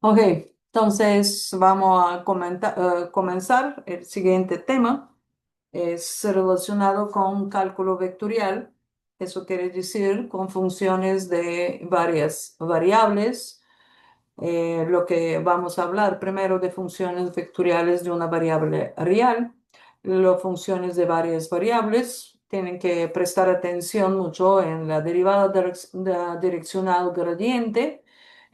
Ok, entonces vamos a comenzar. El siguiente tema es relacionado con cálculo vectorial. Eso quiere decir con funciones de varias variables. Lo que vamos a hablar primero de funciones vectoriales de una variable real. Las funciones de varias variables tienen que prestar atención mucho en la derivada direccional gradiente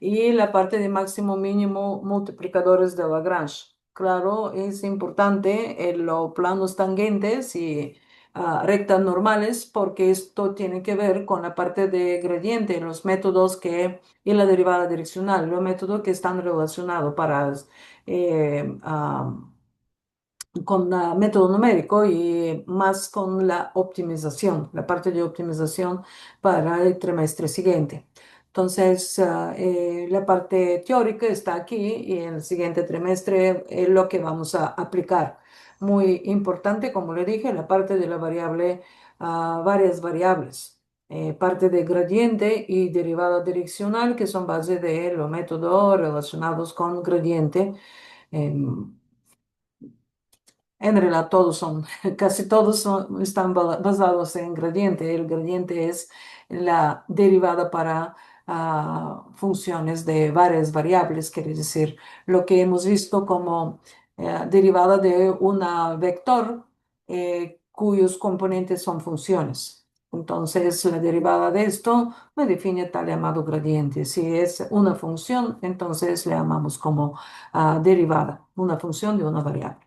y la parte de máximo mínimo multiplicadores de Lagrange. Claro, es importante en los planos tangentes y rectas normales porque esto tiene que ver con la parte de gradiente, los métodos y la derivada direccional, los métodos que están relacionados eh, ah, con el método numérico y más con la optimización, la parte de optimización para el trimestre siguiente. Entonces, la parte teórica está aquí y en el siguiente trimestre es lo que vamos a aplicar. Muy importante, como le dije, la parte de la variable, varias variables. Parte de gradiente y derivada direccional, que son base de los métodos relacionados con gradiente. em, en realidad todos son, casi todos están basados en gradiente. El gradiente es la derivada para funciones de varias variables, quiere decir lo que hemos visto como derivada de una vector cuyos componentes son funciones. Entonces, la derivada de esto me define tal llamado gradiente. Si es una función, entonces le llamamos como derivada, una función de una variable.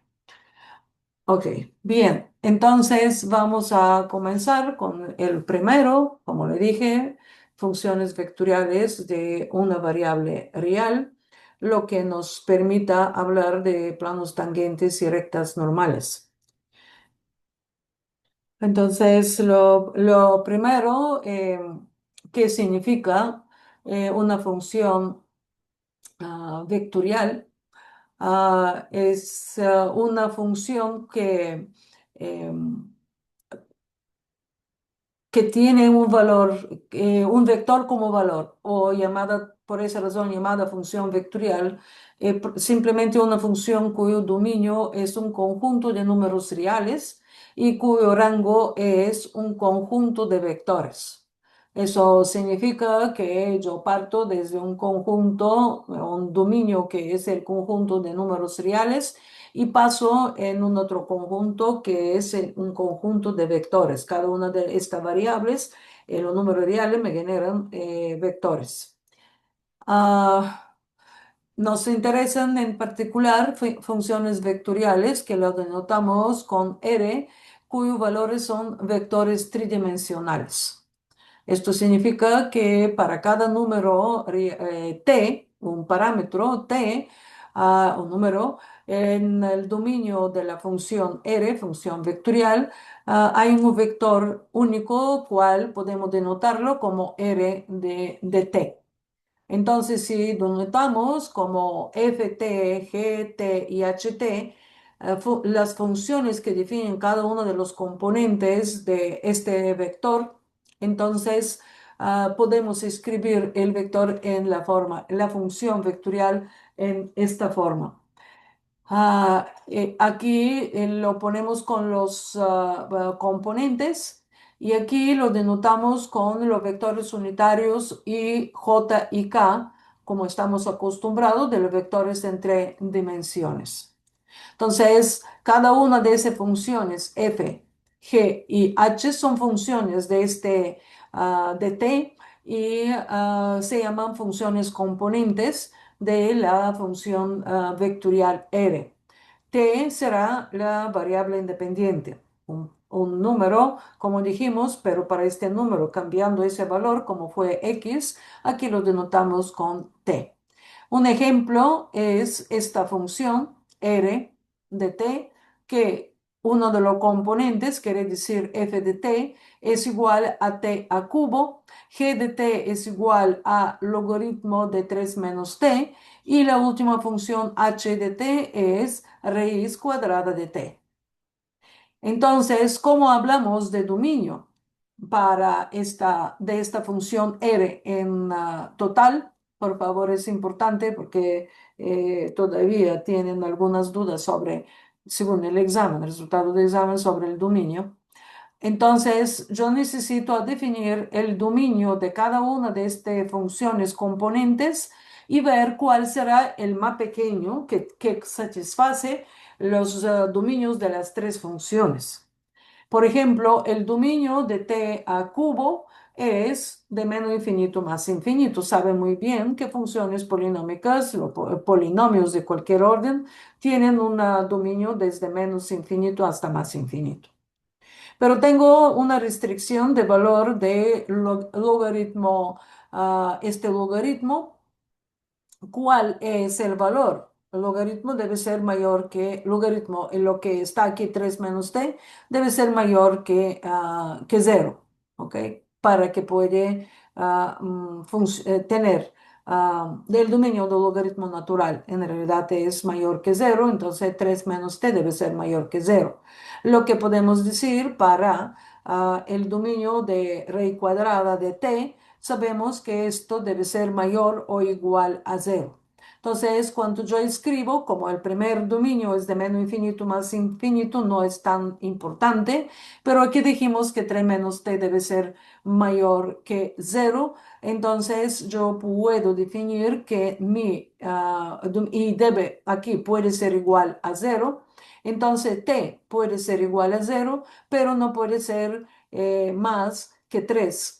Ok, bien. Entonces vamos a comenzar con el primero, como le dije, funciones vectoriales de una variable real, lo que nos permita hablar de planos tangentes y rectas normales. Entonces, lo primero, ¿qué significa una función vectorial? Es una función em, que tiene un valor, un vector como valor, o llamada, por esa razón, llamada función vectorial, simplemente una función cuyo dominio es un conjunto de números reales y cuyo rango es un conjunto de vectores. Eso significa que yo parto desde un conjunto, un dominio que es el conjunto de números reales y paso en un otro conjunto que es un conjunto de vectores. Cada una de estas variables, los números reales me generan vectores. Ah, Nos interesan en particular funciones vectoriales que lo denotamos con R, cuyos valores son vectores tridimensionales. Esto significa que para cada número t, un parámetro t, un número, en el dominio de la función R, función vectorial, hay un vector único, cual podemos denotarlo como R de t. Entonces, si notamos como ft, gt y ht, las funciones que definen cada uno de los componentes de este vector, entonces podemos escribir el vector en la función vectorial en esta forma. Aquí lo ponemos con los componentes y aquí lo denotamos con los vectores unitarios y j y k, como estamos acostumbrados de los vectores entre dimensiones. Entonces, cada una de esas funciones f, g y h son funciones de de t y se llaman funciones componentes de la función vectorial r. T será la variable independiente, un número, como dijimos, pero para este número cambiando ese valor, como fue x, aquí lo denotamos con t. Un ejemplo es esta función r de t, que uno de los componentes, quiere decir f de t, es igual a t a cubo, g de t es igual a logaritmo de 3 menos t, y la última función h de t es raíz cuadrada de t. Entonces, ¿cómo hablamos de dominio de esta función r en total? por favor, es importante porque todavía tienen algunas dudas sobre, según el examen, el resultado del examen sobre el dominio. Entonces, yo necesito definir el dominio de cada una de estas funciones componentes y ver cuál será el más pequeño que satisface los dominios de las tres funciones. Por ejemplo, el dominio de t a cubo es de menos infinito más infinito. Sabe muy bien que funciones polinómicas, polinomios de cualquier orden, tienen un dominio desde menos infinito hasta más infinito. Pero tengo una restricción de valor de logaritmo, este logaritmo. ¿Cuál es el valor? El logaritmo debe ser mayor que logaritmo, en lo que está aquí 3 menos t, debe ser mayor que 0, ¿ok? Para que pueda tener del dominio del logaritmo natural. En realidad es mayor que 0, entonces 3 menos t debe ser mayor que 0. Lo que podemos decir para el dominio de raíz cuadrada de t, sabemos que esto debe ser mayor o igual a 0. Entonces, cuando yo escribo, como el primer dominio es de menos infinito más infinito, no es tan importante, pero aquí dijimos que 3 menos t debe ser mayor que 0, entonces yo puedo definir que y debe, aquí puede ser igual a 0, entonces t puede ser igual a 0, pero no puede ser más que 3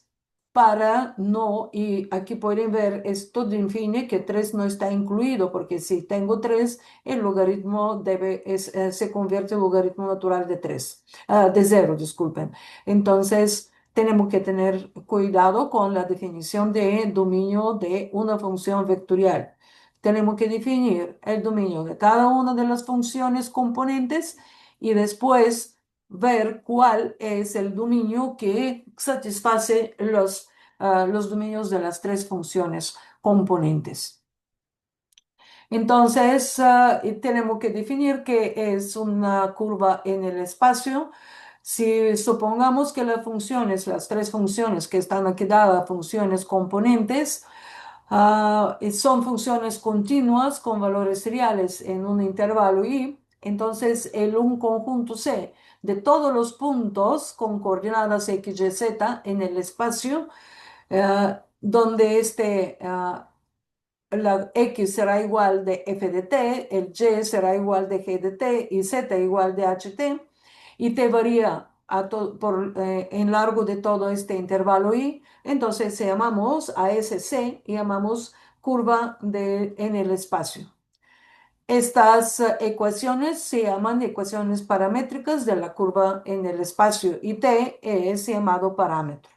para no, y aquí pueden ver, esto define que 3 no está incluido, porque si tengo 3 el logaritmo se convierte en logaritmo natural de 3 de 0, disculpen. Entonces, tenemos que tener cuidado con la definición de dominio de una función vectorial. Tenemos que definir el dominio de cada una de las funciones componentes y después ver cuál es el dominio que satisface los dominios de las tres funciones componentes. Entonces, tenemos que definir qué es una curva en el espacio. Si supongamos que las tres funciones que están aquí dadas, funciones componentes, son funciones continuas con valores reales en un intervalo y entonces un conjunto C de todos los puntos con coordenadas x, y, z en el espacio, donde la x será igual de f de t, el y será igual de g de t y z igual de ht, y t varía en largo de todo este intervalo y, entonces llamamos a ese c y llamamos curva en el espacio. Estas ecuaciones se llaman ecuaciones paramétricas de la curva en el espacio y t es llamado parámetro.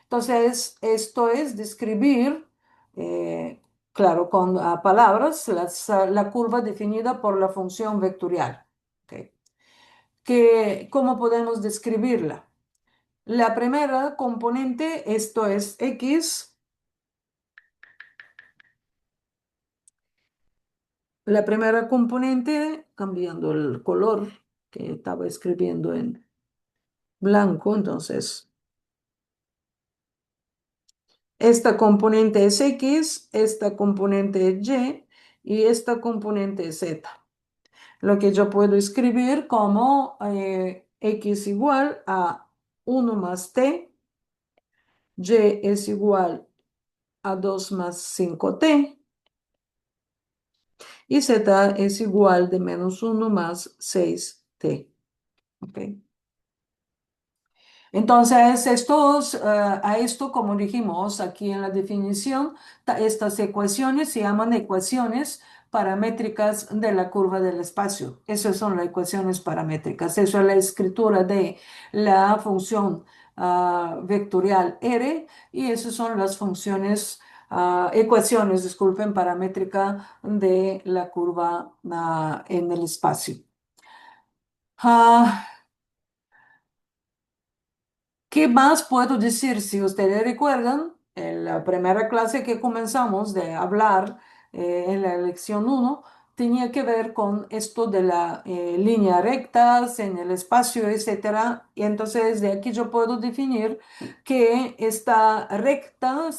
Entonces, esto es describir, claro, con palabras, la curva definida por la función vectorial. ¿Ok? ¿Cómo podemos describirla? La primera componente, esto es x. La primera componente, cambiando el color que estaba escribiendo en blanco, entonces, esta componente es x, esta componente es y esta componente es z. Lo que yo puedo escribir como x igual a 1 más t, y es igual a 2 más 5t, y z es igual de menos 1 más 6t. ¿Ok? Entonces, a esto, como dijimos aquí en la definición, estas ecuaciones se llaman ecuaciones paramétricas de la curva del espacio. Esas son las ecuaciones paramétricas. Eso es la escritura de la función vectorial R y esas son las ecuaciones, disculpen, paramétrica de la curva en el espacio. Ah, ¿Qué más puedo decir? Si ustedes recuerdan, en la primera clase que comenzamos de hablar en la lección 1 tenía que ver con esto de la línea rectas en el espacio, etcétera. Y entonces de aquí yo puedo definir que esta recta,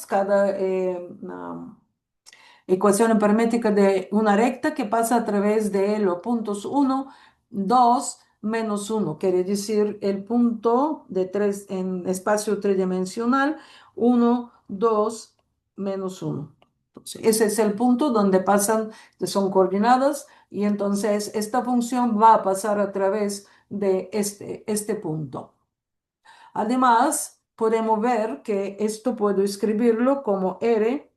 Ecuación paramétrica de una recta que pasa a través de los puntos uno, 2, menos uno. Quiere decir el punto de 3 en espacio tridimensional, uno, 2, menos uno. Entonces, ese es el punto donde pasan, son coordinadas, y entonces esta función va a pasar a través de este punto. Además, podemos ver que esto puedo escribirlo como R.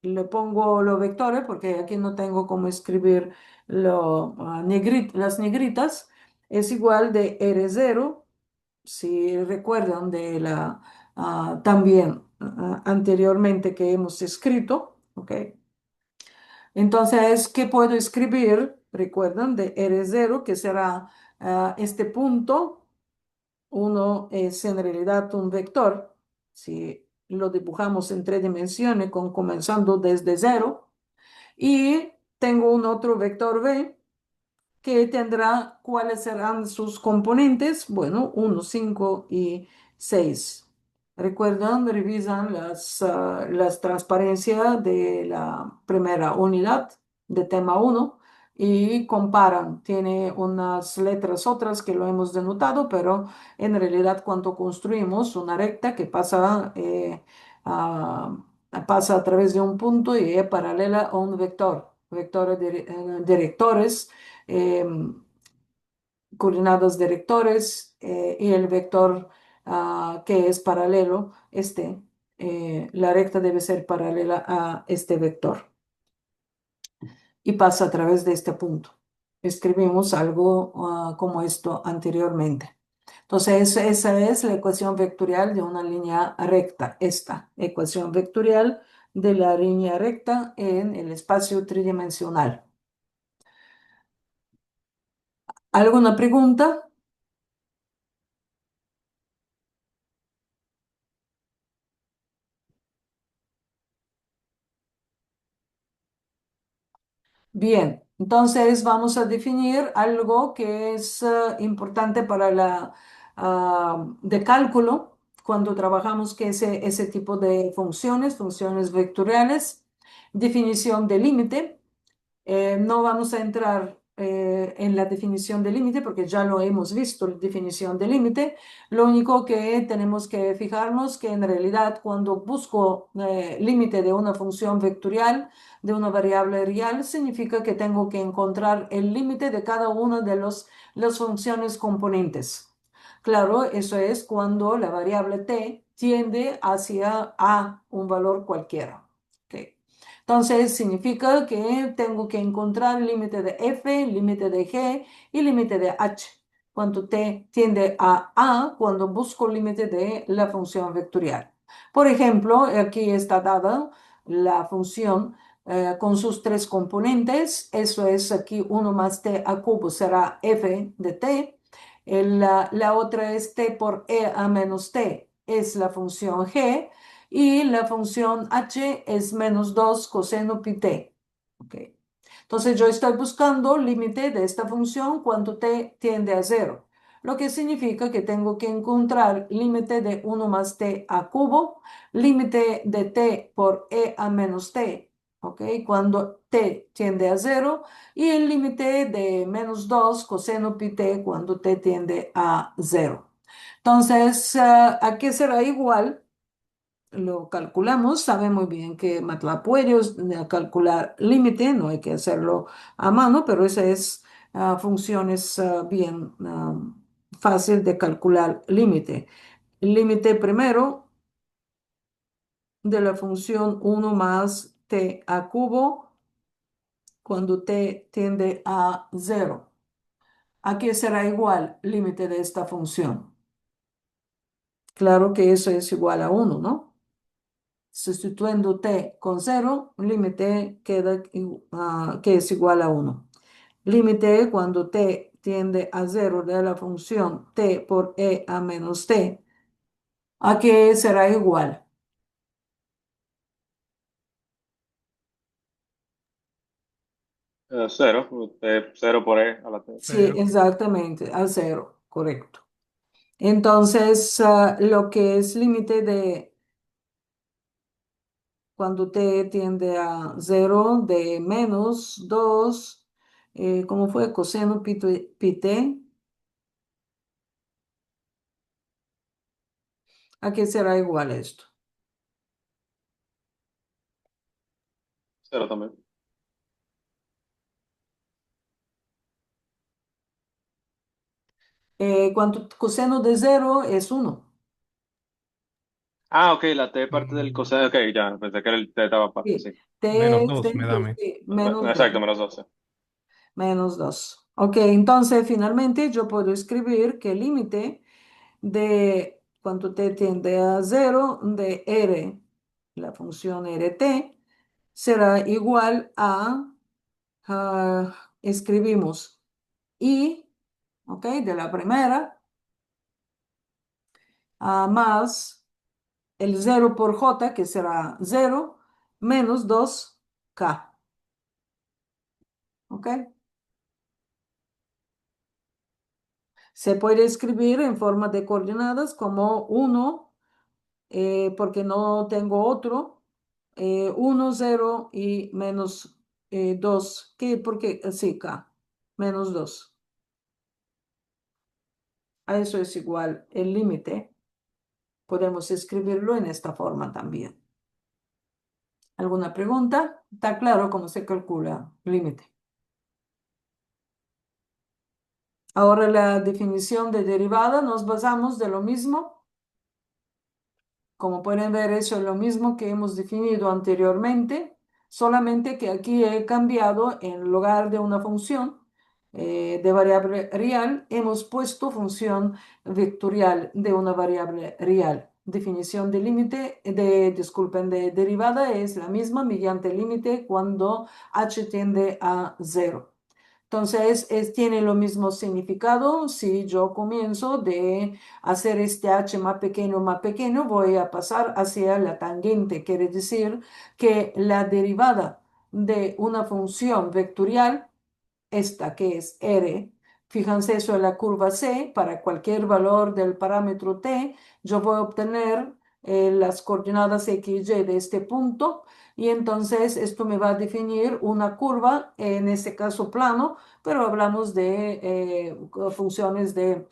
Le pongo los vectores porque aquí no tengo cómo escribir las negritas. Es igual de R0, si recuerdan de también anteriormente que hemos escrito, ¿ok? Entonces, ¿qué puedo escribir? Recuerdan de R0, que será este punto. Uno es en realidad un vector. Si lo dibujamos en tres dimensiones, comenzando desde cero. Y tengo un otro vector B que tendrá cuáles serán sus componentes. Bueno, 1, 5 y 6. Recuerdan, revisan las transparencias de la primera unidad de tema uno y comparan. Tiene unas letras otras que lo hemos denotado, pero en realidad cuando construimos una recta que a, pasa a través de un punto y es paralela a un vector, vectores directores, eh, coordenadas directores, y el vector que es paralelo, la recta debe ser paralela a este vector y pasa a través de este punto. Escribimos algo como esto anteriormente. Entonces, esa es la ecuación vectorial de una línea recta, esta ecuación vectorial de la línea recta en el espacio tridimensional. ¿Alguna pregunta? Bien, entonces vamos a definir algo que es importante para de cálculo cuando trabajamos que ese tipo de funciones, funciones vectoriales, definición de límite. No vamos a entrar en la definición de límite porque ya lo hemos visto, la definición de límite. Lo único que tenemos que fijarnos que en realidad cuando busco límite de una función vectorial, de una variable real, significa que tengo que encontrar el límite de cada una de las funciones componentes. Claro, eso es cuando la variable t tiende hacia a un valor cualquiera. ¿Ok? Entonces, significa que tengo que encontrar el límite de f, límite de g y límite de h. Cuando t tiende a cuando busco el límite de la función vectorial. Por ejemplo, aquí está dada la función con sus tres componentes. Eso es aquí 1 más t a cubo será f de t. La otra es t por e a menos t, es la función g. Y la función h es menos 2 coseno pi t. ¿Ok? Entonces yo estoy buscando límite de esta función cuando t tiende a cero, lo que significa que tengo que encontrar límite de 1 más t a cubo, límite de t por e a menos t, ¿ok? Cuando t tiende a cero, y el límite de menos 2 coseno pi t cuando t tiende a cero. Entonces, aquí será igual, lo calculamos, sabe muy bien que MATLAB puede calcular límite, no hay que hacerlo a mano, pero esa es funciones bien fácil de calcular límite. Límite primero de la función 1 más t a cubo cuando t tiende a cero. Aquí será igual límite de esta función. Claro que eso es igual a 1, ¿no? Sustituyendo t con cero, límite queda que es igual a 1. Límite cuando t tiende a cero de la función t por e a menos t, a que será igual. Cero, cero por e a la t. Sí, Cero. exactamente, a cero, correcto. Entonces, lo que es límite cuando t tiende a 0 de menos 2, ¿cómo fue? Coseno pi t, ¿a qué será igual esto? Cero también. Cuando coseno de 0 es 1. Ah, ok, la T parte del Mm, coseno. Ok, ya, pensé que el T estaba aparte, Sí, sí. t menos es 2 me da a dentro, mí. sí, menos 2. Exacto, menos 12. Menos 2. Ok, entonces finalmente yo puedo escribir que el límite de cuando t tiende a 0 de r, la función rt, será igual a, escribimos i, ok, de la primera, más el 0 por j, que será 0, menos 2k, ok. Se puede escribir en forma de coordenadas como 1, porque no tengo otro, 1, 0 y menos 2, ¿qué? Porque sí, k, menos 2. A eso es igual el límite. Podemos escribirlo en esta forma también. ¿Alguna pregunta? ¿Está claro cómo se calcula el límite? Ahora la definición de derivada, nos basamos de lo mismo. Como pueden ver, eso es lo mismo que hemos definido anteriormente, solamente que aquí he cambiado en lugar de una función de variable real, hemos puesto función vectorial de una variable real. Definición de límite, disculpen, de derivada es la misma mediante límite cuando h tiende a 0. Entonces, tiene lo mismo significado. Si yo comienzo de hacer este h más pequeño, voy a pasar hacia la tangente. Quiere decir que la derivada de una función vectorial, esta que es r, fíjense eso en la curva C, para cualquier valor del parámetro t, yo voy a obtener las coordenadas x y y de este punto, y entonces esto me va a definir una curva, en este caso plano, pero hablamos de funciones de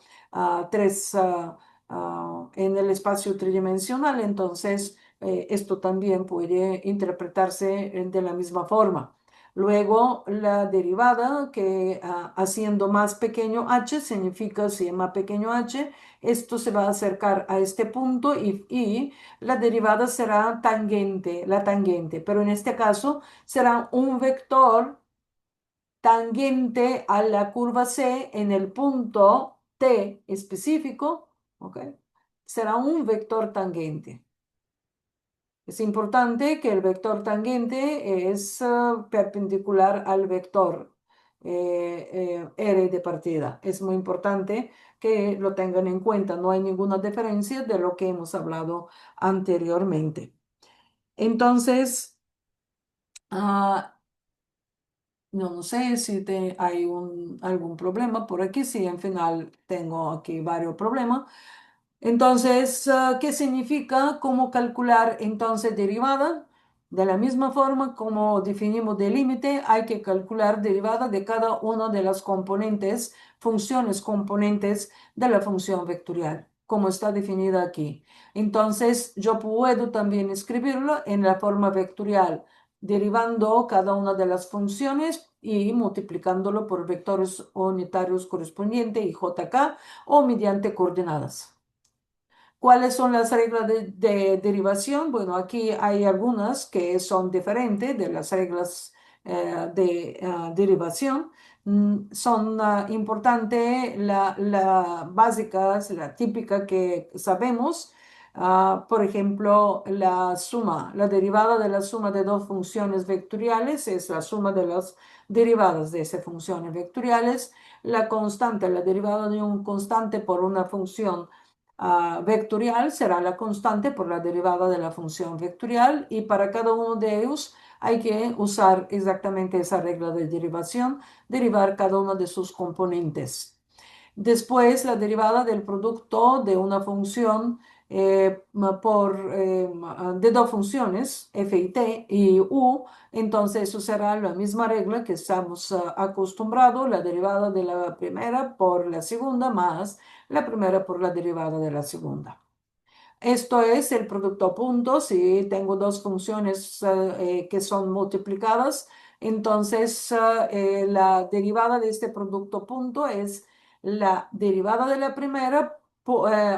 tres en el espacio tridimensional, entonces esto también puede interpretarse de la misma forma. Luego, la derivada que haciendo más pequeño h significa si es más pequeño h, esto se va a acercar a este punto y la derivada será tangente, la tangente, pero en este caso será un vector tangente a la curva C en el punto T específico, ¿ok? Será un vector tangente. Es importante que el vector tangente es perpendicular al vector R de partida. Es muy importante que lo tengan en cuenta. No hay ninguna diferencia de lo que hemos hablado anteriormente. Entonces, ah, no sé si hay algún problema por aquí. Sí, en final tengo aquí varios problemas. Entonces, ¿qué significa? ¿Cómo calcular entonces derivada? De la misma forma como definimos de límite, hay que calcular derivada de cada una de las componentes, funciones componentes de la función vectorial, como está definida aquí. Entonces, yo puedo también escribirlo en la forma vectorial, derivando cada una de las funciones y multiplicándolo por vectores unitarios correspondientes y JK o mediante coordenadas. ¿Cuáles son las reglas de derivación? Bueno, aquí hay algunas que son diferentes de las reglas de derivación. Son importantes las básicas, la típica que sabemos. Por ejemplo, la suma, la derivada de la suma de dos funciones vectoriales es la suma de las derivadas de esas funciones vectoriales. La constante, la derivada de un constante por una función vectorial será la constante por la derivada de la función vectorial, y para cada uno de ellos hay que usar exactamente esa regla de derivación, derivar cada uno de sus componentes. Después, la derivada del producto de una función de dos funciones, f y t y u, entonces eso será la misma regla que estamos acostumbrados, la derivada de la primera por la segunda más la primera por la derivada de la segunda. Esto es el producto punto. Si tengo dos funciones que son multiplicadas, entonces la derivada de este producto punto es la derivada de la primera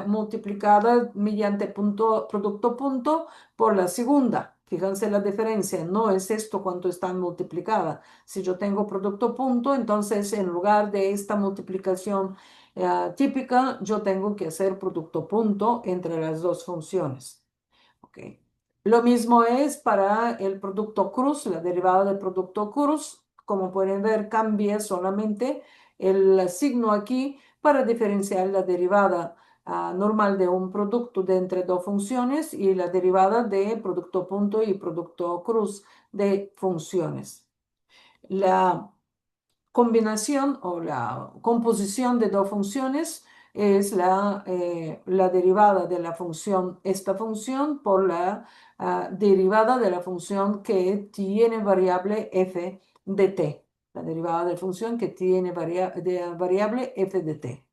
multiplicada mediante producto punto por la segunda. Fíjense la diferencia, no es esto cuánto están multiplicada. Si yo tengo producto punto, entonces en lugar de esta multiplicación típica, yo tengo que hacer producto punto entre las dos funciones. ¿Ok? Lo mismo es para el producto cruz, la derivada del producto cruz. Como pueden ver, cambia solamente el signo aquí para diferenciar la derivada normal de un producto de entre dos funciones y la derivada de producto punto y producto cruz de funciones. La combinación o la composición de dos funciones es la derivada de la función, esta función, por la derivada de la función que tiene variable f de t. La derivada de función que tiene variable f de t.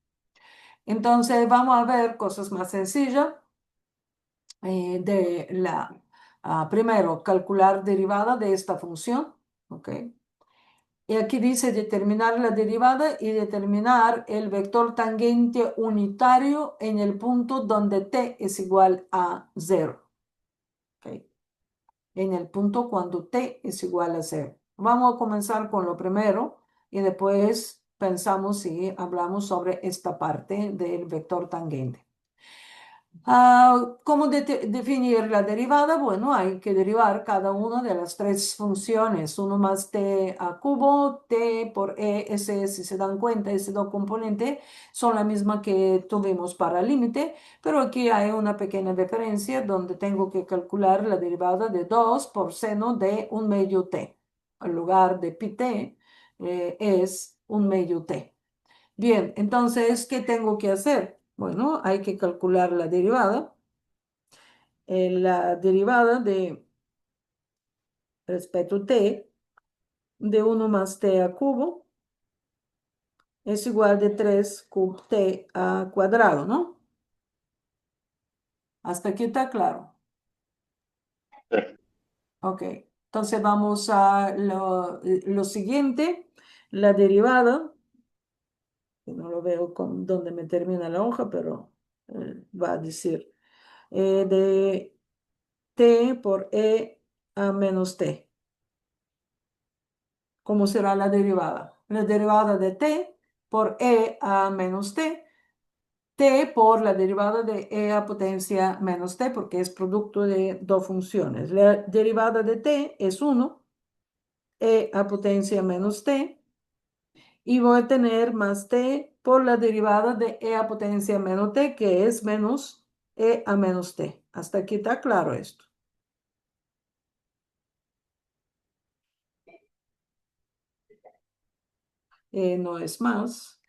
Entonces vamos a ver cosas más sencillas primero, calcular derivada de esta función. ¿Ok? Y aquí dice determinar la derivada y determinar el vector tangente unitario en el punto donde t es igual a 0. ¿Ok? En el punto cuando t es igual a 0. Vamos a comenzar con lo primero y después pensamos si hablamos sobre esta parte del vector tangente. ¿Cómo definir la derivada? Bueno, hay que derivar cada una de las tres funciones. 1 más t a cubo, t por e, ese, si se dan cuenta, estos dos componentes son la misma que tuvimos para el límite, pero aquí hay una pequeña diferencia donde tengo que calcular la derivada de 2 por seno de un medio t. En lugar de pi t, es un medio t. Bien, entonces, ¿qué tengo que hacer? Bueno, hay que calcular la derivada. La derivada de respecto a t de 1 más t a cubo es igual de 3 cub t a cuadrado, ¿no? Hasta aquí está claro. Sí. Ok, entonces vamos a lo siguiente, la derivada, que no lo veo con dónde me termina la hoja, pero va a decir de t por e a menos t. ¿Cómo será la derivada? La derivada de t por e a menos t, t por la derivada de e a potencia menos t, porque es producto de dos funciones. La derivada de t es 1, e a potencia menos t, y voy a tener más t por la derivada de e a potencia menos t, que es menos e a menos t. Hasta aquí está claro esto. No es más.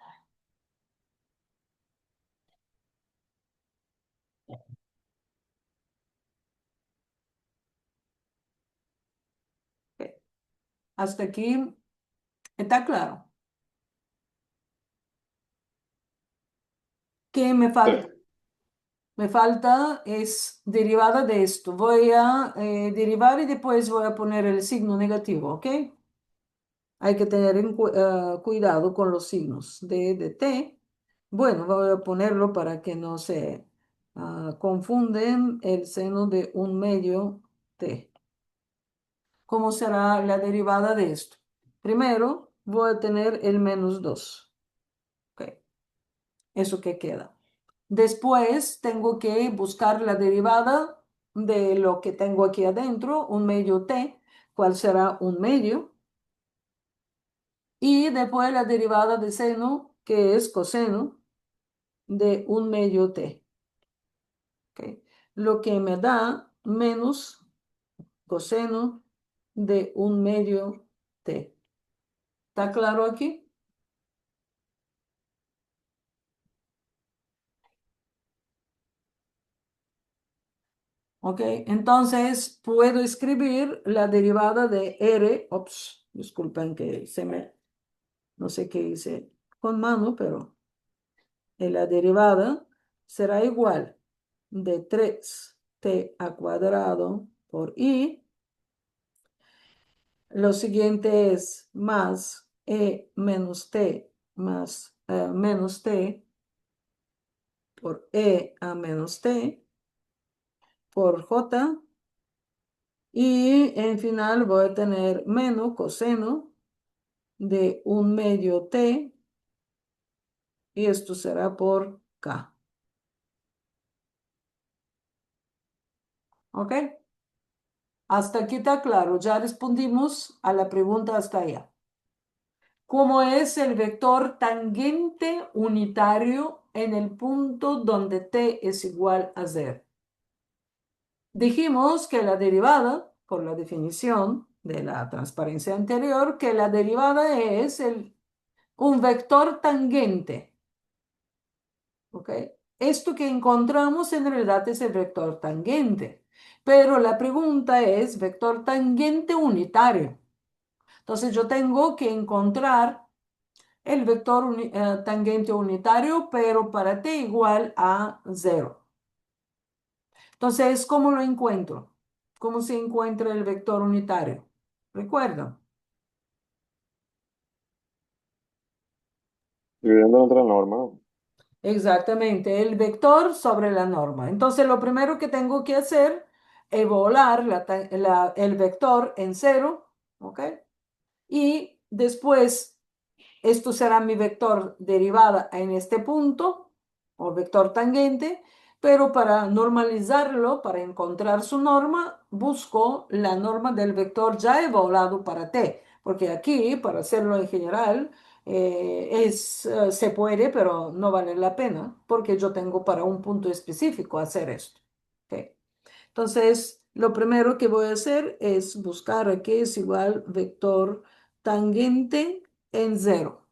Ok. Hasta aquí está claro. ¿Qué me falta? Sí. Me falta es derivada de esto. Voy a derivar y después voy a poner el signo negativo, ¿ok? Hay que tener cuidado con los signos de t. Bueno, voy a ponerlo para que no se confunden el seno de un medio t. ¿Cómo será la derivada de esto? Primero voy a tener el menos 2. ¿Ok? Eso que queda. Después tengo que buscar la derivada de lo que tengo aquí adentro, un medio t, cuál será un medio, y después la derivada de seno, que es coseno de un medio t. ¿Ok? Lo que me da menos coseno de un medio t. ¿Está claro aquí? ¿Ok? Entonces puedo escribir la derivada de R. Ops, disculpen que no sé qué hice con mano, pero la derivada será igual de 3t a cuadrado por i. Lo siguiente es más menos t más menos t por a menos t por j. Y en final voy a tener menos coseno de 1/2 t, y esto será por k. ¿Ok? Hasta aquí está claro. Ya respondimos a la pregunta hasta allá. ¿Cómo es el vector tangente unitario en el punto donde t es igual a 0? Dijimos que la derivada, por la definición de la transparencia anterior, que la derivada es un vector tangente. ¿Ok? Esto que encontramos en realidad es el vector tangente, pero la pregunta es vector tangente unitario. Entonces yo tengo que encontrar el vector tangente unitario, pero para t igual a 0. Entonces, ¿cómo lo encuentro? ¿Cómo se encuentra el vector unitario? ¿Recuerdan? Dividiendo entre la norma, ¿no? Exactamente, el vector sobre la norma. Entonces, lo primero que tengo que hacer es volar el vector en 0, ¿ok? Y después, esto será mi vector derivada en este punto, o vector tangente, pero para normalizarlo, para encontrar su norma, busco la norma del vector ya evaluado para t, porque aquí, para hacerlo en general, se puede, pero no vale la pena, porque yo tengo para un punto específico hacer esto. ¿Ok? Entonces, lo primero que voy a hacer es buscar aquí es igual vector tangente en 0.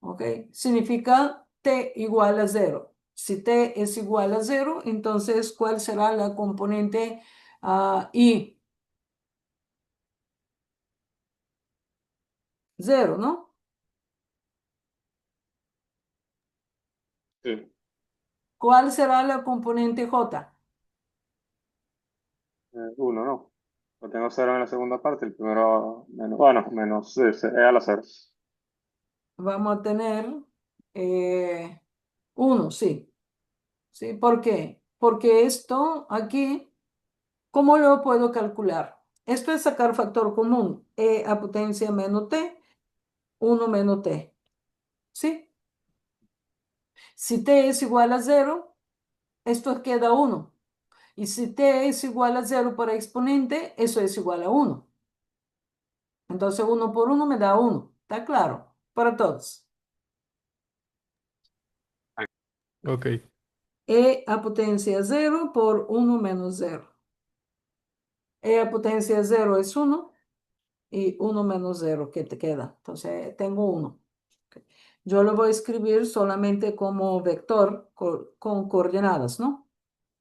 ¿Ok? Significa t igual a 0. Si t es igual a 0, entonces, ¿cuál será la componente i? 0, ¿no? Sí. ¿Cuál será la componente j? Uno, ¿no? Lo tengo cero en la segunda parte, el primero menos, bueno, menos al hacer. Vamos a tener 1, sí. ¿Sí? ¿Por qué? Porque esto aquí, ¿cómo lo puedo calcular? Esto es sacar factor común. A potencia menos t, 1 menos t. ¿Sí? Si t es igual a 0, esto queda 1. Y si t es igual a 0 para exponente, eso es igual a 1. Entonces 1 por 1 me da 1. ¿Está claro? Para todos. Ok, A potencia 0 por 1 menos 0. A potencia 0 es 1 y 1 menos 0 que te queda. Entonces tengo 1. Ok. Yo lo voy a escribir solamente como vector con coordenadas, ¿no?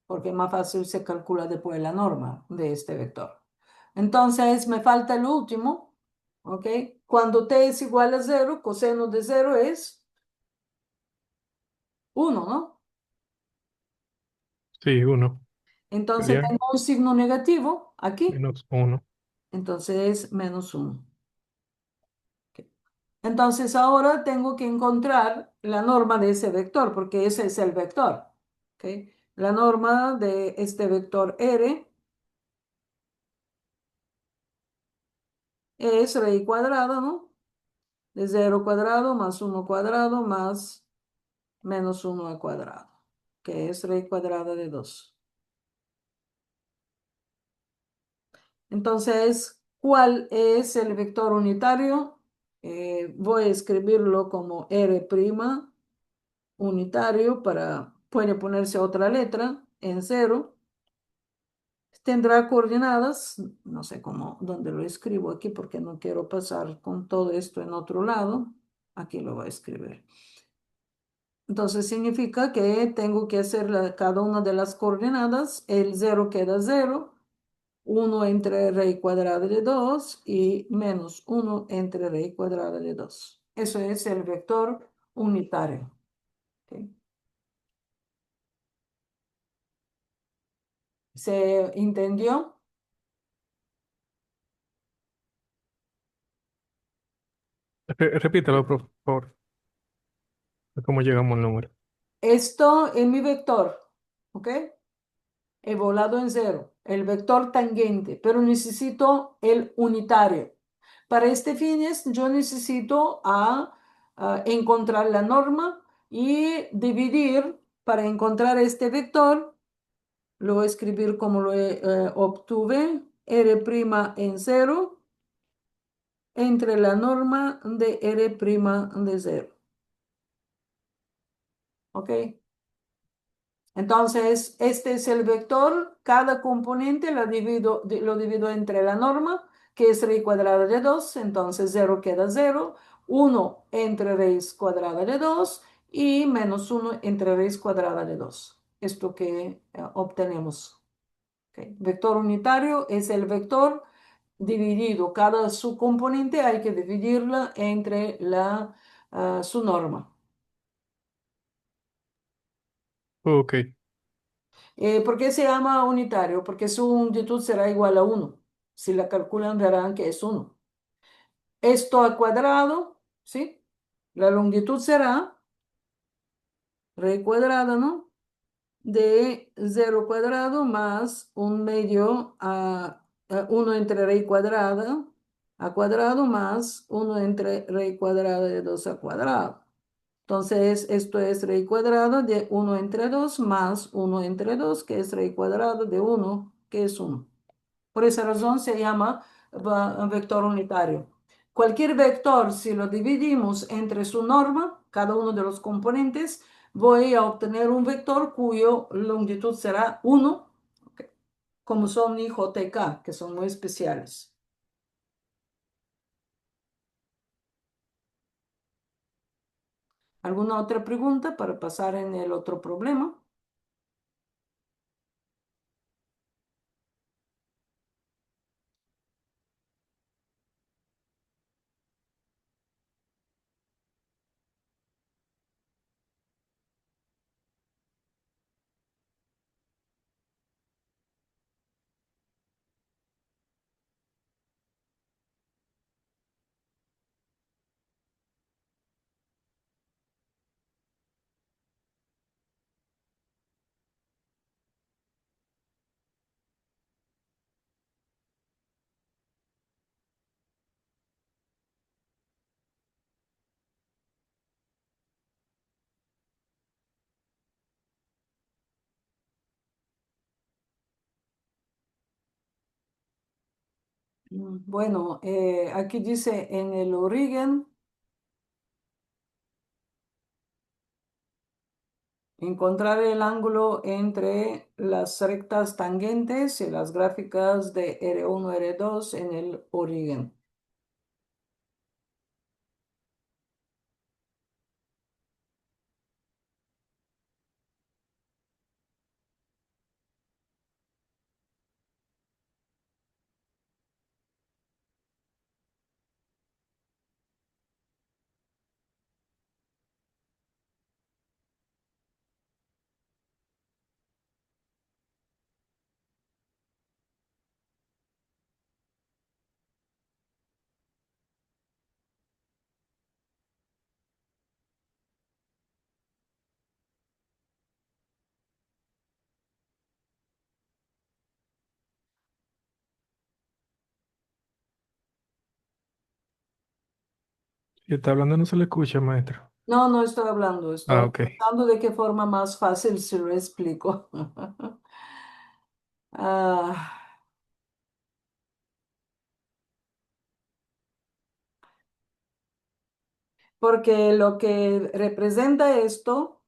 Porque es más fácil se calcula después la norma de este vector. Entonces me falta el último, ¿ok? Cuando t es igual a 0, coseno de 0 es 1, ¿no? sí, uno. Entonces Sería tengo un signo negativo aquí, -1. entonces menos 1. Entonces ahora tengo que encontrar la norma de ese vector, porque ese es el vector. ¿Ok? La norma de este vector R es raíz cuadrada, ¿no? De 0 cuadrado más 1 cuadrado más menos 1 al cuadrado, que es raíz cuadrada de 2. Entonces, ¿cuál es el vector unitario? Voy a escribirlo como R' unitario puede ponerse otra letra en 0. Tendrá coordenadas, no sé cómo, dónde lo escribo aquí porque no quiero pasar con todo esto en otro lado. Aquí lo voy a escribir. Entonces significa que tengo que hacer cada una de las coordenadas. El 0 queda 0, 1 entre raíz cuadrada de 2 y menos 1 entre raíz cuadrada de 2. Eso es el vector unitario. ¿Ok? ¿Se entendió? Repítelo, por favor, de cómo llegamos al número. Esto es mi vector, ¿ok? He volado en 0, el vector tangente, pero necesito el unitario. Para este fines, yo necesito encontrar la norma y dividir para encontrar este vector. Lo voy a escribir como lo obtuve, R' en 0 entre la norma de R' de 0. ¿Ok? Entonces, este es el vector. Cada componente lo divido entre la norma, que es raíz cuadrada de 2. Entonces, 0 queda 0. 1 entre raíz cuadrada de 2 y menos 1 entre raíz cuadrada de 2. Esto que obtenemos. ¿Ok? Vector unitario es el vector dividido. Cada subcomponente hay que dividirla entre su norma. Ok, ¿Por qué se llama unitario? Porque su longitud será igual a 1. Si la calculan, verán que es 1. Esto al cuadrado, ¿sí? La longitud será raíz cuadrada, ¿no? De 0 cuadrado más un medio a 1 entre raíz cuadrada a cuadrado más 1 entre raíz cuadrada de 2 al cuadrado. Entonces, esto es raíz cuadrada de 1 entre 2 más 1 entre 2, que es raíz cuadrada de 1, que es 1. Por esa razón se llama vector unitario. Cualquier vector, si lo dividimos entre su norma, cada uno de los componentes, voy a obtener un vector cuyo longitud será 1, como son IJK, que son muy especiales. ¿Alguna otra pregunta para pasar en el otro problema? Bueno, aquí dice en el origen, encontrar el ángulo entre las rectas tangentes y las gráficas de R1, R2 en el origen. si está hablando no se le escucha, maestro. No, no estoy hablando, Ah, estoy ok. pensando de qué forma más fácil se lo explico. Ah, porque lo que representa esto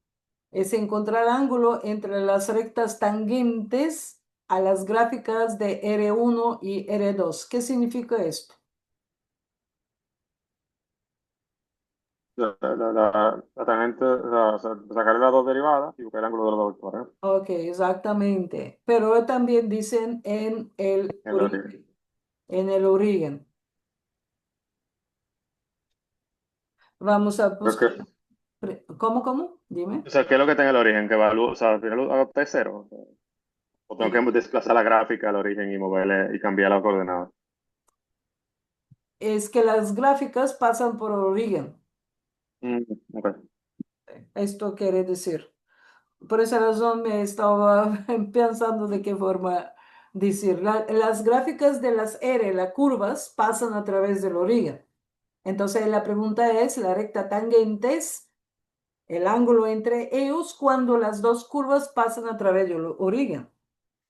es encontrar ángulo entre las rectas tangentes a las gráficas de R1 y R2. ¿Qué significa esto? La tangente, sacarle las dos derivadas y buscar el ángulo de los dos vectores Ok, exactamente. Pero también dicen en el origen. en el origen. Vamos a Pero es que, buscar. ¿Cómo, cómo? Dime. o sea, ¿qué es lo que está en el origen? Que evalúo, o sea, al final adopté cero. O tengo que desplazar la gráfica al origen y moverle y cambiar la coordenada. Es que las gráficas pasan por origen. Mm, ok. Esto quiere decir. Por esa razón me estaba pensando de qué forma decir. Las gráficas de las R, las curvas, pasan a través del origen. Entonces la pregunta es, la recta tangentes, el ángulo entre ellos cuando las dos curvas pasan a través del origen.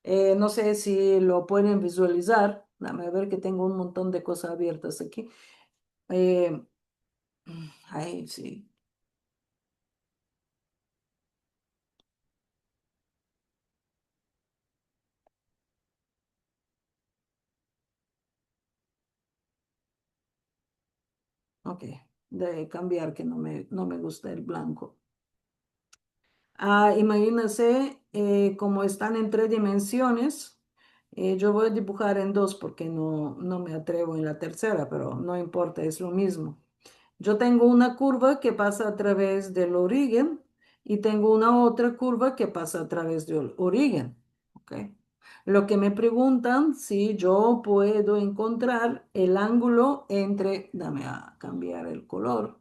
No sé si lo pueden visualizar. Dame a ver que tengo un montón de cosas abiertas aquí. Eh, Ahí sí. Ok. De cambiar que no me gusta el blanco. Imagínense, como están en tres dimensiones, yo voy a dibujar en dos porque no me atrevo en la tercera, pero no importa, es lo mismo. Yo tengo una curva que pasa a través del origen y tengo una otra curva que pasa a través del origen. ¿Ok? Lo que me preguntan si yo puedo encontrar el ángulo entre, dame a cambiar el color,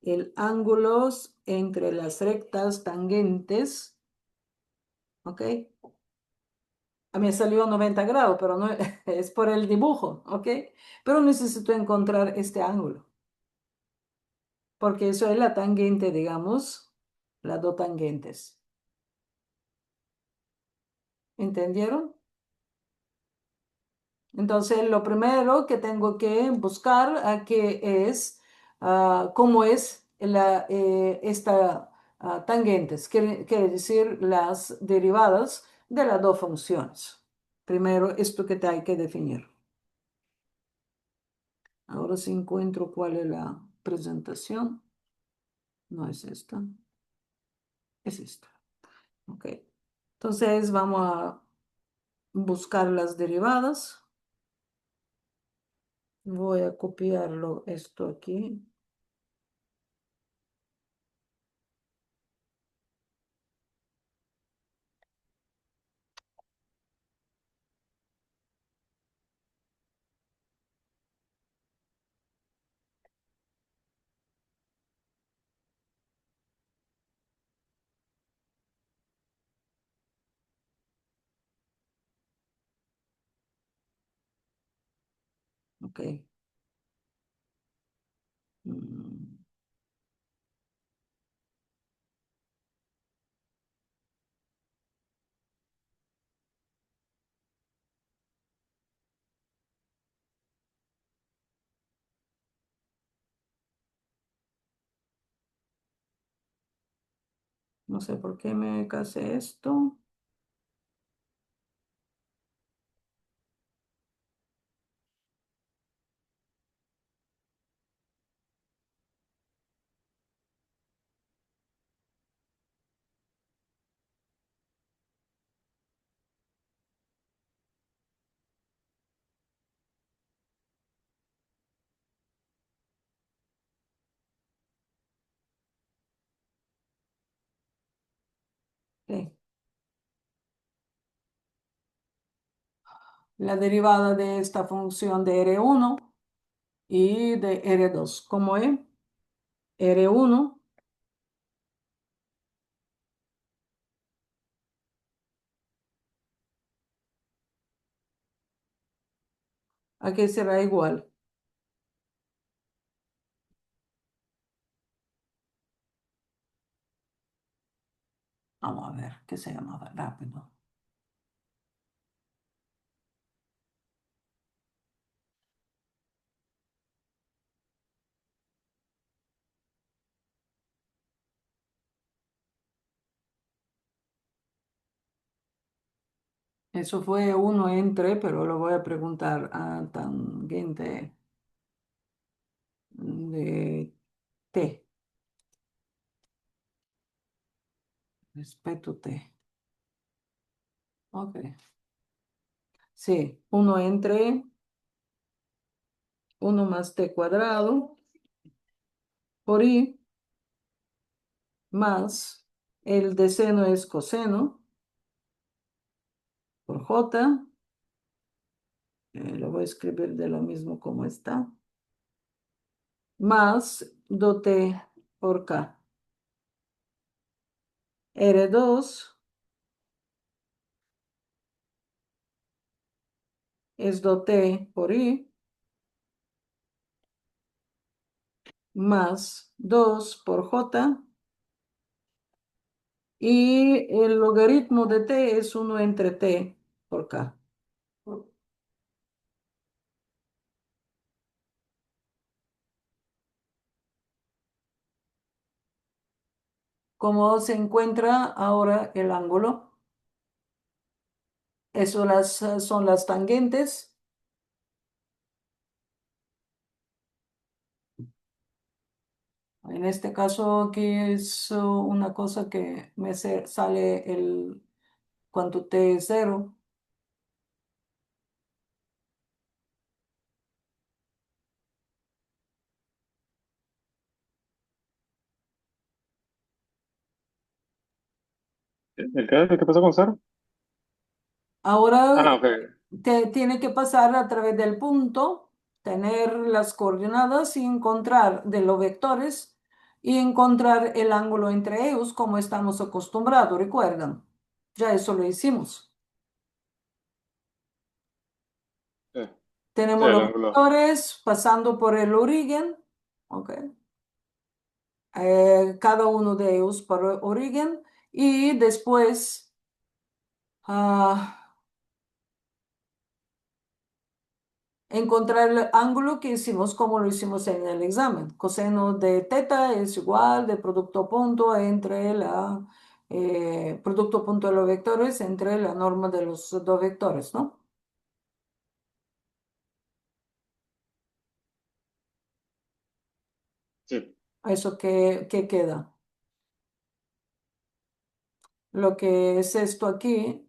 el ángulo entre las rectas tangentes. ¿Ok? A mí salió 90 grados, pero no es por el dibujo. ¿Ok? Pero necesito encontrar este ángulo, porque eso es la tangente, digamos, las dos tangentes. ¿Entendieron? Entonces, lo primero que tengo que buscar que es cómo es esta tangentes, quiere decir las derivadas de las dos funciones. Primero, esto que te hay que definir. Ahora sí encuentro cuál es la presentación. No es esta, es esta. Ok. Entonces, vamos a buscar las derivadas. Voy a copiarlo esto aquí. Ok. Mm, no sé por qué me casé esto. Ok. La derivada de esta función de R1 y de R2. ¿Cómo es? R1, aquí será igual. Vamos a ver, ¿qué se llamaba? Rápido. Eso fue uno entre, pero lo voy a preguntar a tangente de t, respeto t. Ok. Sí, 1 entre 1 más t cuadrado por i más el de seno es coseno por j. Lo voy a escribir de lo mismo como está. Más do t por k. R2 es do t por i más 2 por j. Y el logaritmo de t es 1 entre t por k. ¿Cómo se encuentra ahora el ángulo? Eso son las tangentes. En este caso aquí es una cosa que me sale cuando t es 0. ¿El qué pasó con Sara? Ahora Ok. tiene que pasar a través del punto, tener las coordenadas y encontrar de los vectores y encontrar el ángulo entre ellos como estamos acostumbrados, ¿recuerdan? Ya eso lo hicimos. Sí, sí, Tenemos el los ángulo. vectores pasando por el origen, ¿ok? Cada uno de ellos por origen y después ah, encontrar el ángulo que hicimos como lo hicimos en el examen. Coseno de teta es igual de producto punto entre producto punto de los vectores entre la norma de los dos vectores, ¿no? Sí. Eso que queda. Lo que es esto aquí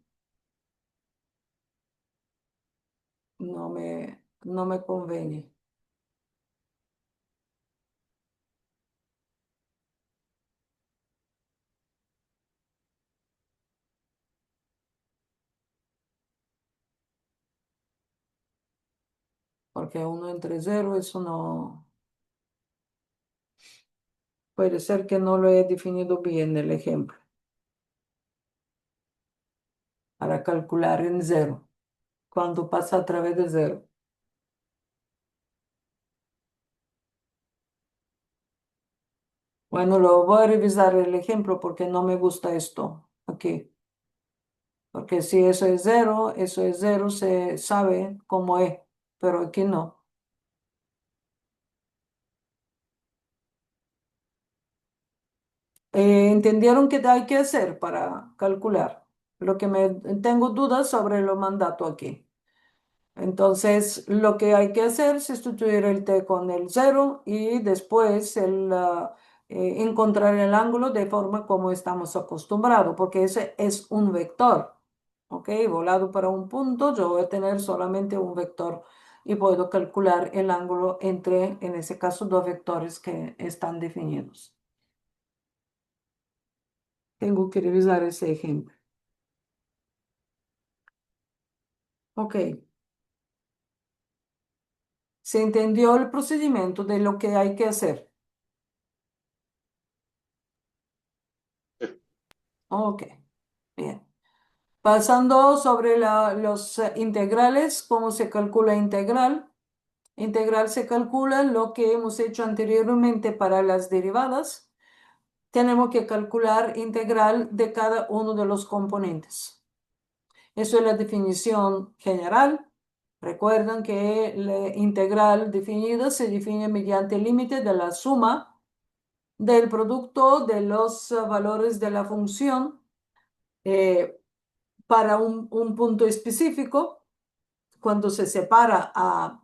no me conviene. Porque 1 entre 0, eso no, puede ser que no lo he definido bien el ejemplo para calcular en 0, cuando pasa a través de 0. Bueno, lo voy a revisar el ejemplo porque no me gusta esto aquí. Porque si eso es 0, se sabe cómo es, pero aquí no. ¿Entendieron qué hay que hacer para calcular? Lo que tengo dudas sobre lo mandato aquí. Entonces, lo que hay que hacer es sustituir el t con el 0 y después encontrar el ángulo de forma como estamos acostumbrados, porque ese es un vector. ¿Ok? Volado para un punto, yo voy a tener solamente un vector y puedo calcular el ángulo entre, en ese caso, dos vectores que están definidos. Tengo que revisar ese ejemplo. Ok. ¿Se entendió el procedimiento de lo que hay que hacer? Sí. Ok. Bien. Pasando sobre los integrales, ¿cómo se calcula integral? Integral se calcula lo que hemos hecho anteriormente para las derivadas. Tenemos que calcular integral de cada uno de los componentes. Eso es la definición general. Recuerdan que la integral definida se define mediante el límite de la suma del producto de los valores de la función eh, para un punto específico cuando se separa a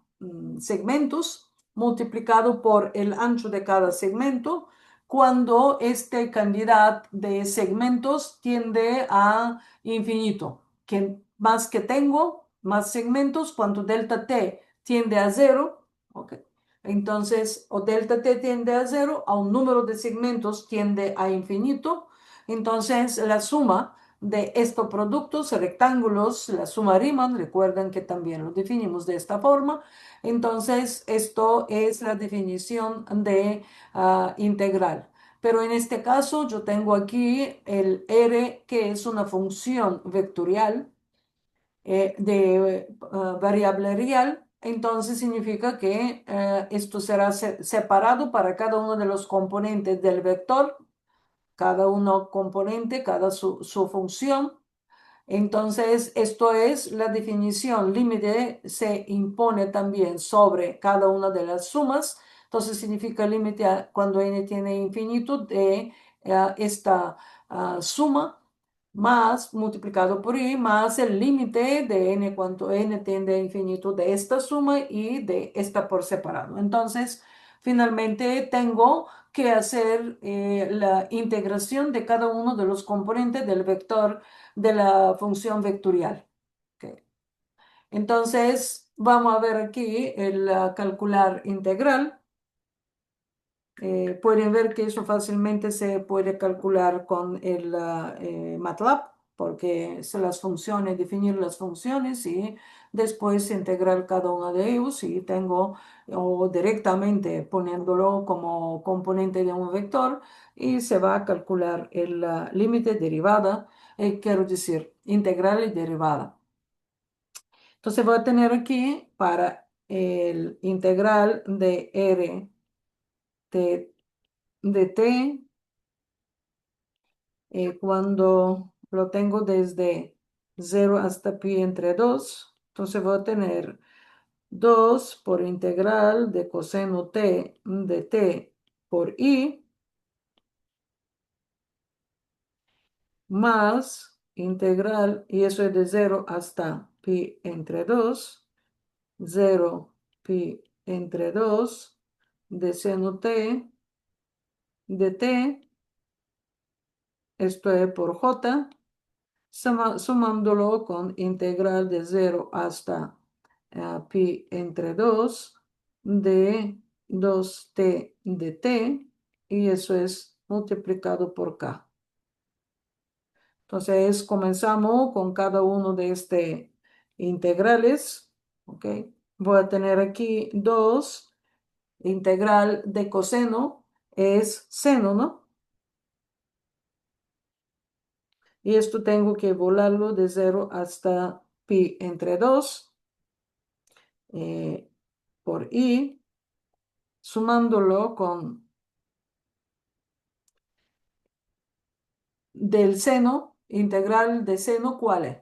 segmentos multiplicado por el ancho de cada segmento, cuando este cantidad de segmentos tiende a infinito. Que más que tengo, más segmentos, cuando delta t tiende a cero, ¿ok? Entonces, o delta t tiende a cero, a un número de segmentos tiende a infinito. Entonces, la suma de estos productos rectángulos, la suma Riemann, recuerden que también lo definimos de esta forma. Entonces, esto es la definición de integral. Pero en este caso, yo tengo aquí el R, que es una función vectorial de variable real. Entonces significa que esto será separado para cada uno de los componentes del vector, cada uno componente, cada su función. Entonces, esto es la definición. Límite se impone también sobre cada una de las sumas. Entonces, significa límite cuando n tiene infinito de esta suma más multiplicado por i más el límite de n cuanto n tiende a infinito de esta suma y de esta por separado. Entonces, finalmente tengo que hacer la integración de cada uno de los componentes del vector de la función vectorial. Ok. Entonces, vamos a ver aquí el calcular integral. Pueden ver que eso fácilmente se puede calcular con el MATLAB, porque son las funciones, definir las funciones y después integrar cada uno de ellos y tengo, o directamente poniéndolo como componente de un vector y se va a calcular el límite derivada, quiero decir, integral y derivada. Entonces voy a tener aquí para el integral de R de t cuando lo tengo desde 0 hasta pi entre 2, entonces voy a tener 2 por integral de coseno t de t por i más integral, y eso es de 0 hasta pi entre 2, 0 pi entre 2 de seno t de t, esto es por j, sumándolo con integral de 0 hasta pi entre 2 de 2t de t, y eso es multiplicado por k. Entonces comenzamos con cada uno de estos integrales. ¿Ok? Voy a tener aquí 2, integral de coseno es seno, ¿no? Y esto tengo que volarlo de 0 hasta pi entre 2 por i, sumándolo con del seno, integral de seno, ¿cuál es?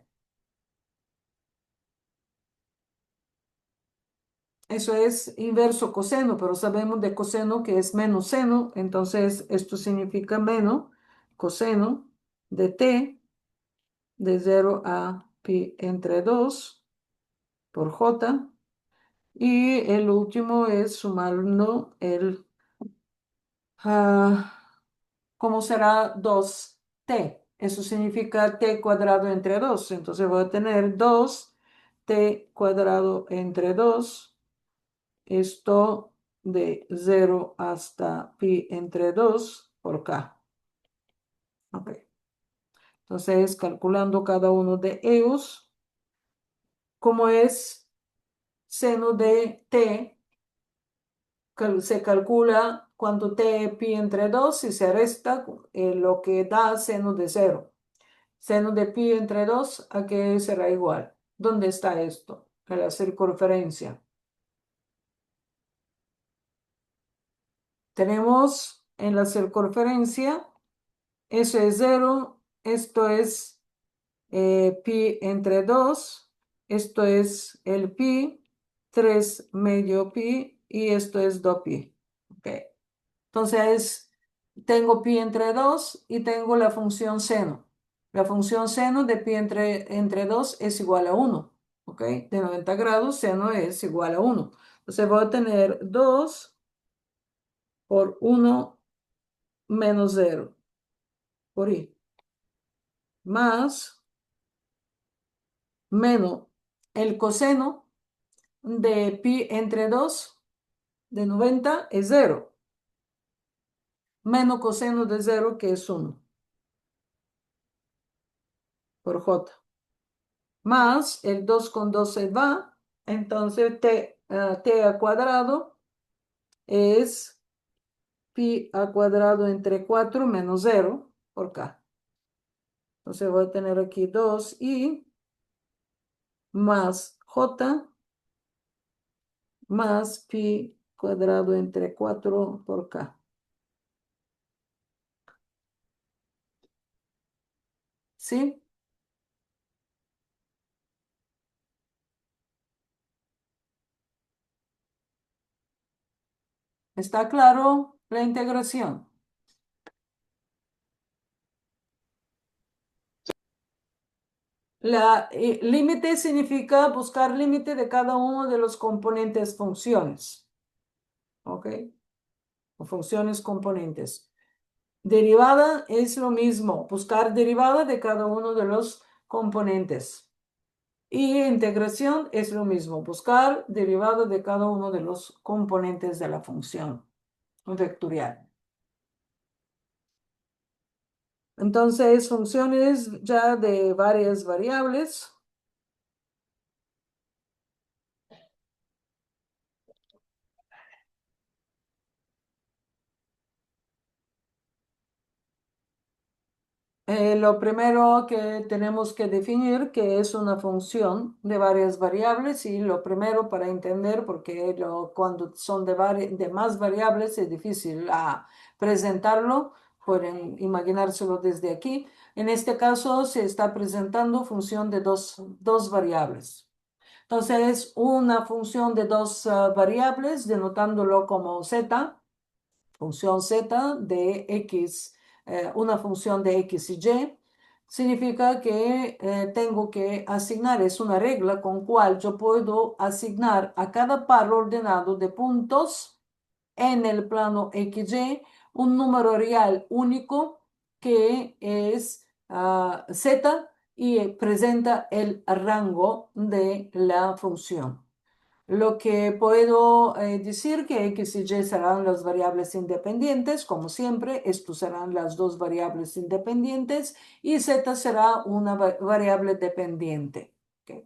Eso es inverso coseno, pero sabemos de coseno que es menos seno, entonces esto significa menos coseno de t de 0 a pi entre 2 por j, y el último es sumando el, ¿cómo será 2t? Eso significa t cuadrado entre 2, entonces voy a tener 2t cuadrado entre 2, esto de 0 hasta pi entre 2 por k. Ok. Entonces, calculando cada uno de ellos, como es seno de t, se calcula cuando t pi entre 2 y se resta lo que da seno de 0. Seno de pi entre 2, ¿a qué será igual? ¿Dónde está esto? En la circunferencia. Tenemos en la circunferencia, eso es 0, esto es pi entre 2, esto es el pi, 3 medio pi, y esto es 2 pi. Okay. Entonces, tengo pi entre 2 y tengo la función seno. La función seno de pi entre 2 es igual a 1. ¿Ok? De 90 grados, seno es igual a 1. Entonces voy a tener 2 por 1 menos 0 por i, más menos el coseno de pi entre 2 de 90 es 0, menos coseno de 0 que es 1 por j, más el 2 con 2 se va, entonces t al cuadrado es pi al cuadrado entre 4 menos 0 por k. Entonces voy a tener aquí 2i más j más pi cuadrado entre 4 por k. ¿Sí? ¿Está claro la integración? Límite significa buscar límite de cada uno de los componentes funciones. ¿Ok? O funciones componentes. Derivada es lo mismo, buscar derivada de cada uno de los componentes. Y integración es lo mismo, buscar derivada de cada uno de los componentes de la función vectorial. Entonces, funciones ya de varias variables. Lo primero que tenemos que definir que es una función de varias variables y lo primero para entender, porque cuando son de más variables es difícil presentarlo, pueden imaginárselo desde aquí. En este caso se está presentando función de dos variables. Entonces, una función de dos variables, denotándolo como z, función z de x, una función de x y y, significa que tengo que asignar, es una regla con cual yo puedo asignar a cada par ordenado de puntos en el plano XY un número real único que es z y presenta el rango de la función. Lo que puedo decir que x y y serán las variables independientes, como siempre, estos serán las dos variables independientes y z será una variable dependiente. ¿Ok?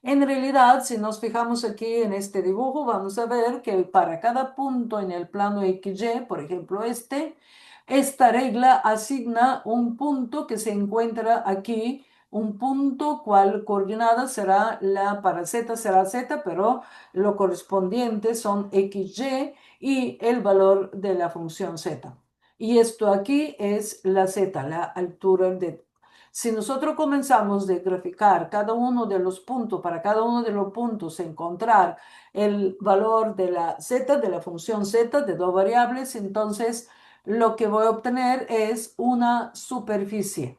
En realidad, si nos fijamos aquí en este dibujo, vamos a ver que para cada punto en el plano XY, por ejemplo esta regla asigna un punto que se encuentra aquí, un punto cual coordenada será para z será z, pero lo correspondiente son xy y el valor de la función z. Y esto aquí es la z, la altura de. Si nosotros comenzamos de graficar cada uno de los puntos, para cada uno de los puntos encontrar el valor de la z, de la función z, de dos variables, entonces lo que voy a obtener es una superficie.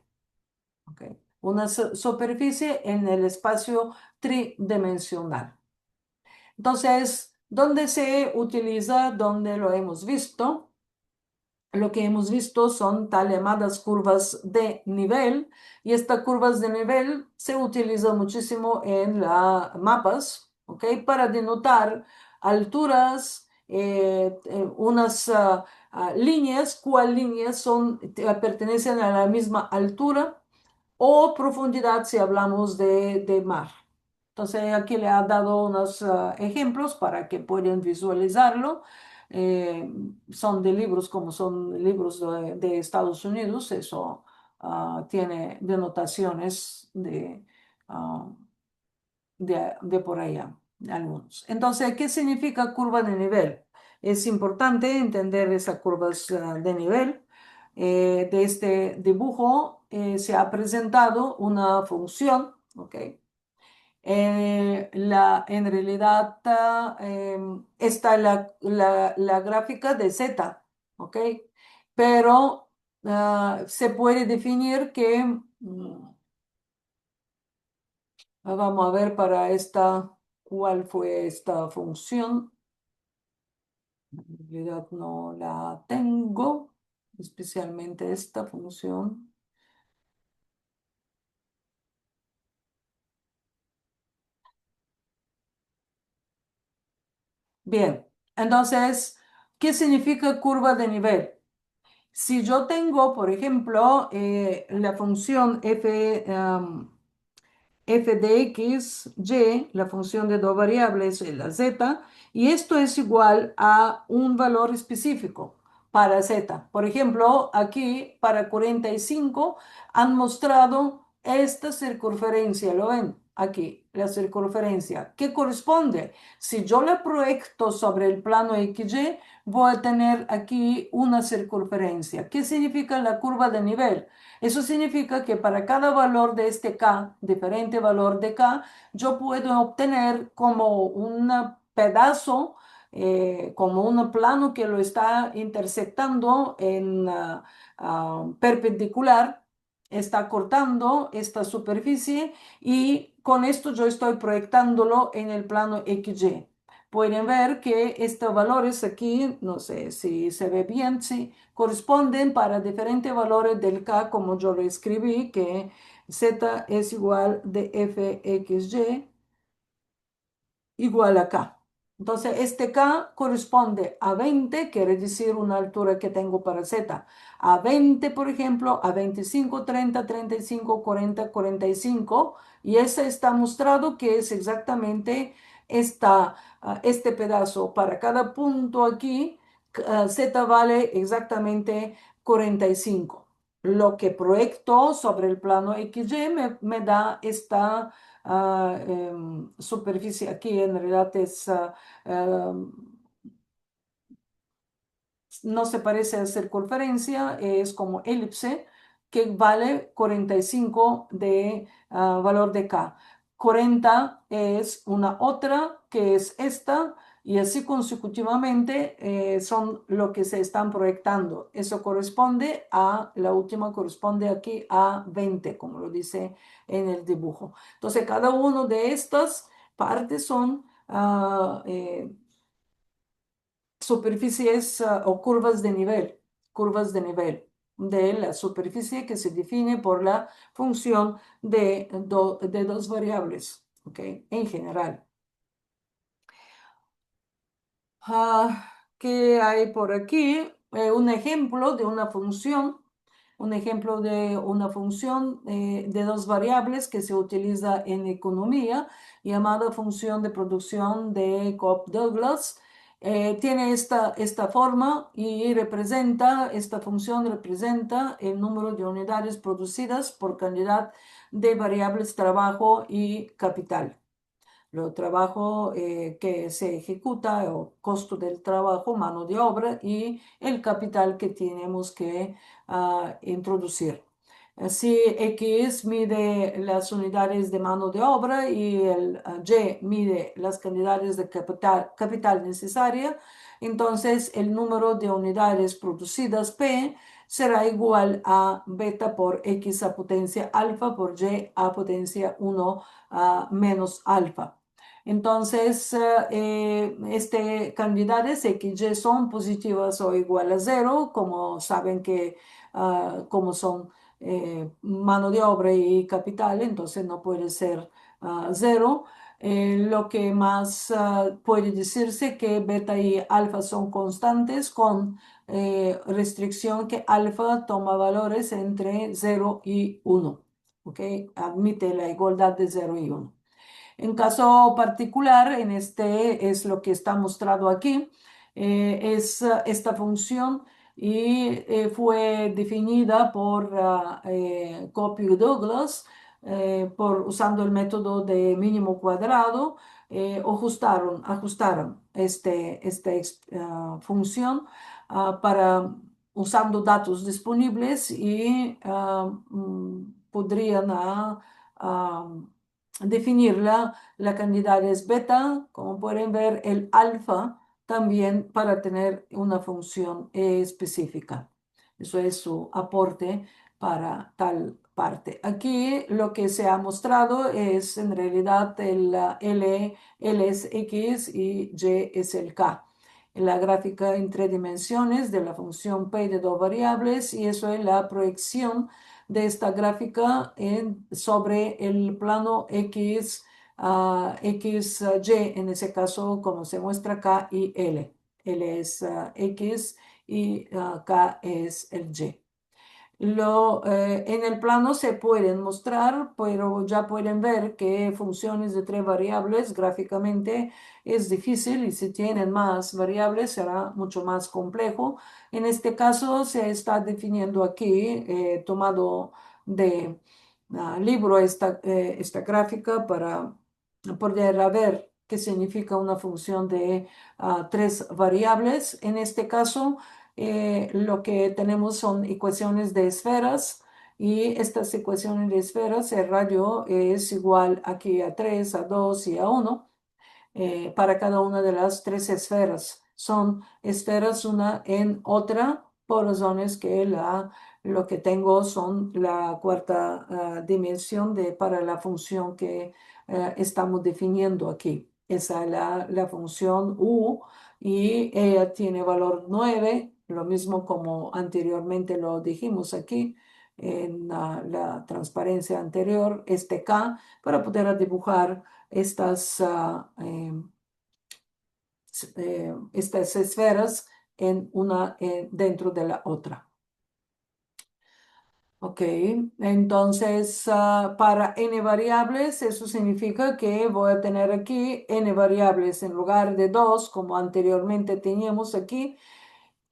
¿Ok? Una superficie en el espacio tridimensional. Entonces, ¿dónde se utiliza? ¿Dónde lo hemos visto? Lo que hemos visto son tal llamadas curvas de nivel y estas curvas de nivel se utilizan muchísimo en mapas, ¿ok? Para denotar alturas, unas líneas, cuáles líneas pertenecen a la misma altura o profundidad si hablamos de mar. Entonces aquí le ha dado unos ejemplos para que puedan visualizarlo. Eh, Son de libros como son libros de Estados Unidos, eso tiene denotaciones ah, de por allá, algunos. Entonces, ¿qué significa curva de nivel? Es importante entender esas curvas de nivel. De este dibujo se ha presentado una función, ¿ok? En realidad está la gráfica de Z, ¿ok? Pero se puede definir que, vamos a ver para esta, cuál fue esta función. En realidad no la tengo, especialmente esta función. Bien, entonces, ¿qué significa curva de nivel? Si yo tengo, por ejemplo, la función f de x, y, la función de dos variables, la z, y esto es igual a un valor específico para z. Por ejemplo, aquí para 45 han mostrado esta circunferencia, ¿lo ven? Aquí, la circunferencia, ¿qué corresponde? Si yo la proyecto sobre el plano XY, voy a tener aquí una circunferencia. ¿Qué significa la curva de nivel? Eso significa que para cada valor de este K, diferente valor de K, yo puedo obtener como un pedazo, como un plano que lo está intersectando en perpendicular, está cortando esta superficie y con esto yo estoy proyectándolo en el plano XY. Pueden ver que estos valores aquí, no sé si se ve bien, sí, corresponden para diferentes valores del K, como yo lo escribí, que Z es igual de fxy igual a K. Entonces, este K corresponde a 20, quiere decir una altura que tengo para Z. A 20, por ejemplo, a 25, 30, 35, 40, 45. Y ese está mostrado que es exactamente este pedazo. Para cada punto aquí, Z vale exactamente 45. Lo que proyecto sobre el plano XY me da esta superficie aquí en realidad es, no se parece a circunferencia, es como elipse que vale 45 de valor de K. 40 es una otra que es esta y así consecutivamente son lo que se están proyectando. Eso corresponde a, la última corresponde aquí a 20, como lo dice en el dibujo. Entonces, cada uno de estas partes son superficies o curvas de nivel de la superficie que se define por la función de dos variables, ¿ok? En general. ¿Qué hay por aquí? Un ejemplo de una función, de dos variables que se utiliza en economía, llamada función de producción de Cobb-Douglas. Tiene esta forma y esta función representa el número de unidades producidas por cantidad de variables trabajo y capital. Lo trabajo que se ejecuta o costo del trabajo, mano de obra y el capital que tenemos que introducir. Si X mide las unidades de mano de obra y el Y mide las cantidades de capital necesaria, entonces el número de unidades producidas P será igual a beta por X a potencia alfa por Y a potencia 1 menos alfa. Entonces, cantidades X, Y son positivas o igual a cero, como saben que como son mano de obra y capital, entonces no puede ser cero. Lo que más puede decirse que beta y alfa son constantes con restricción que alfa toma valores entre 0 y 1. ¿Ok? Admite la igualdad de 0 y 1. En caso particular, en este es lo que está mostrado aquí, es esta función y fue definida por Cobb-Douglas usando el método de mínimo cuadrado, ajustaron esta función usando datos disponibles y podrían ah, definir la cantidad es beta, como pueden ver, el alfa también para tener una función específica. Eso es su aporte para tal parte. Aquí lo que se ha mostrado es en realidad L es X y Y es el K. la gráfica en tres dimensiones de la función p de dos variables y eso es la proyección de esta gráfica sobre el plano X, X, Y, en ese caso como se muestra acá, y L. L es X y K es el Y. En el plano se pueden mostrar, pero ya pueden ver que funciones de tres variables gráficamente es difícil y si tienen más variables será mucho más complejo. En este caso se está definiendo aquí, tomado de libro esta gráfica para poder ver qué significa una función de tres variables. En este caso, lo que tenemos son ecuaciones de esferas y estas ecuaciones de esferas, el radio es igual aquí a 3 a 2 y a 1 para cada una de las tres esferas. Son esferas una en otra por razones que lo que tengo son la cuarta dimensión para la función que estamos definiendo aquí. Esa es la función U y ella tiene valor 9, lo mismo como anteriormente lo dijimos aquí en la transparencia anterior, este K, para poder dibujar estas esferas dentro de la otra. Ok, entonces para n variables, eso significa que voy a tener aquí n variables en lugar de 2, como anteriormente teníamos aquí,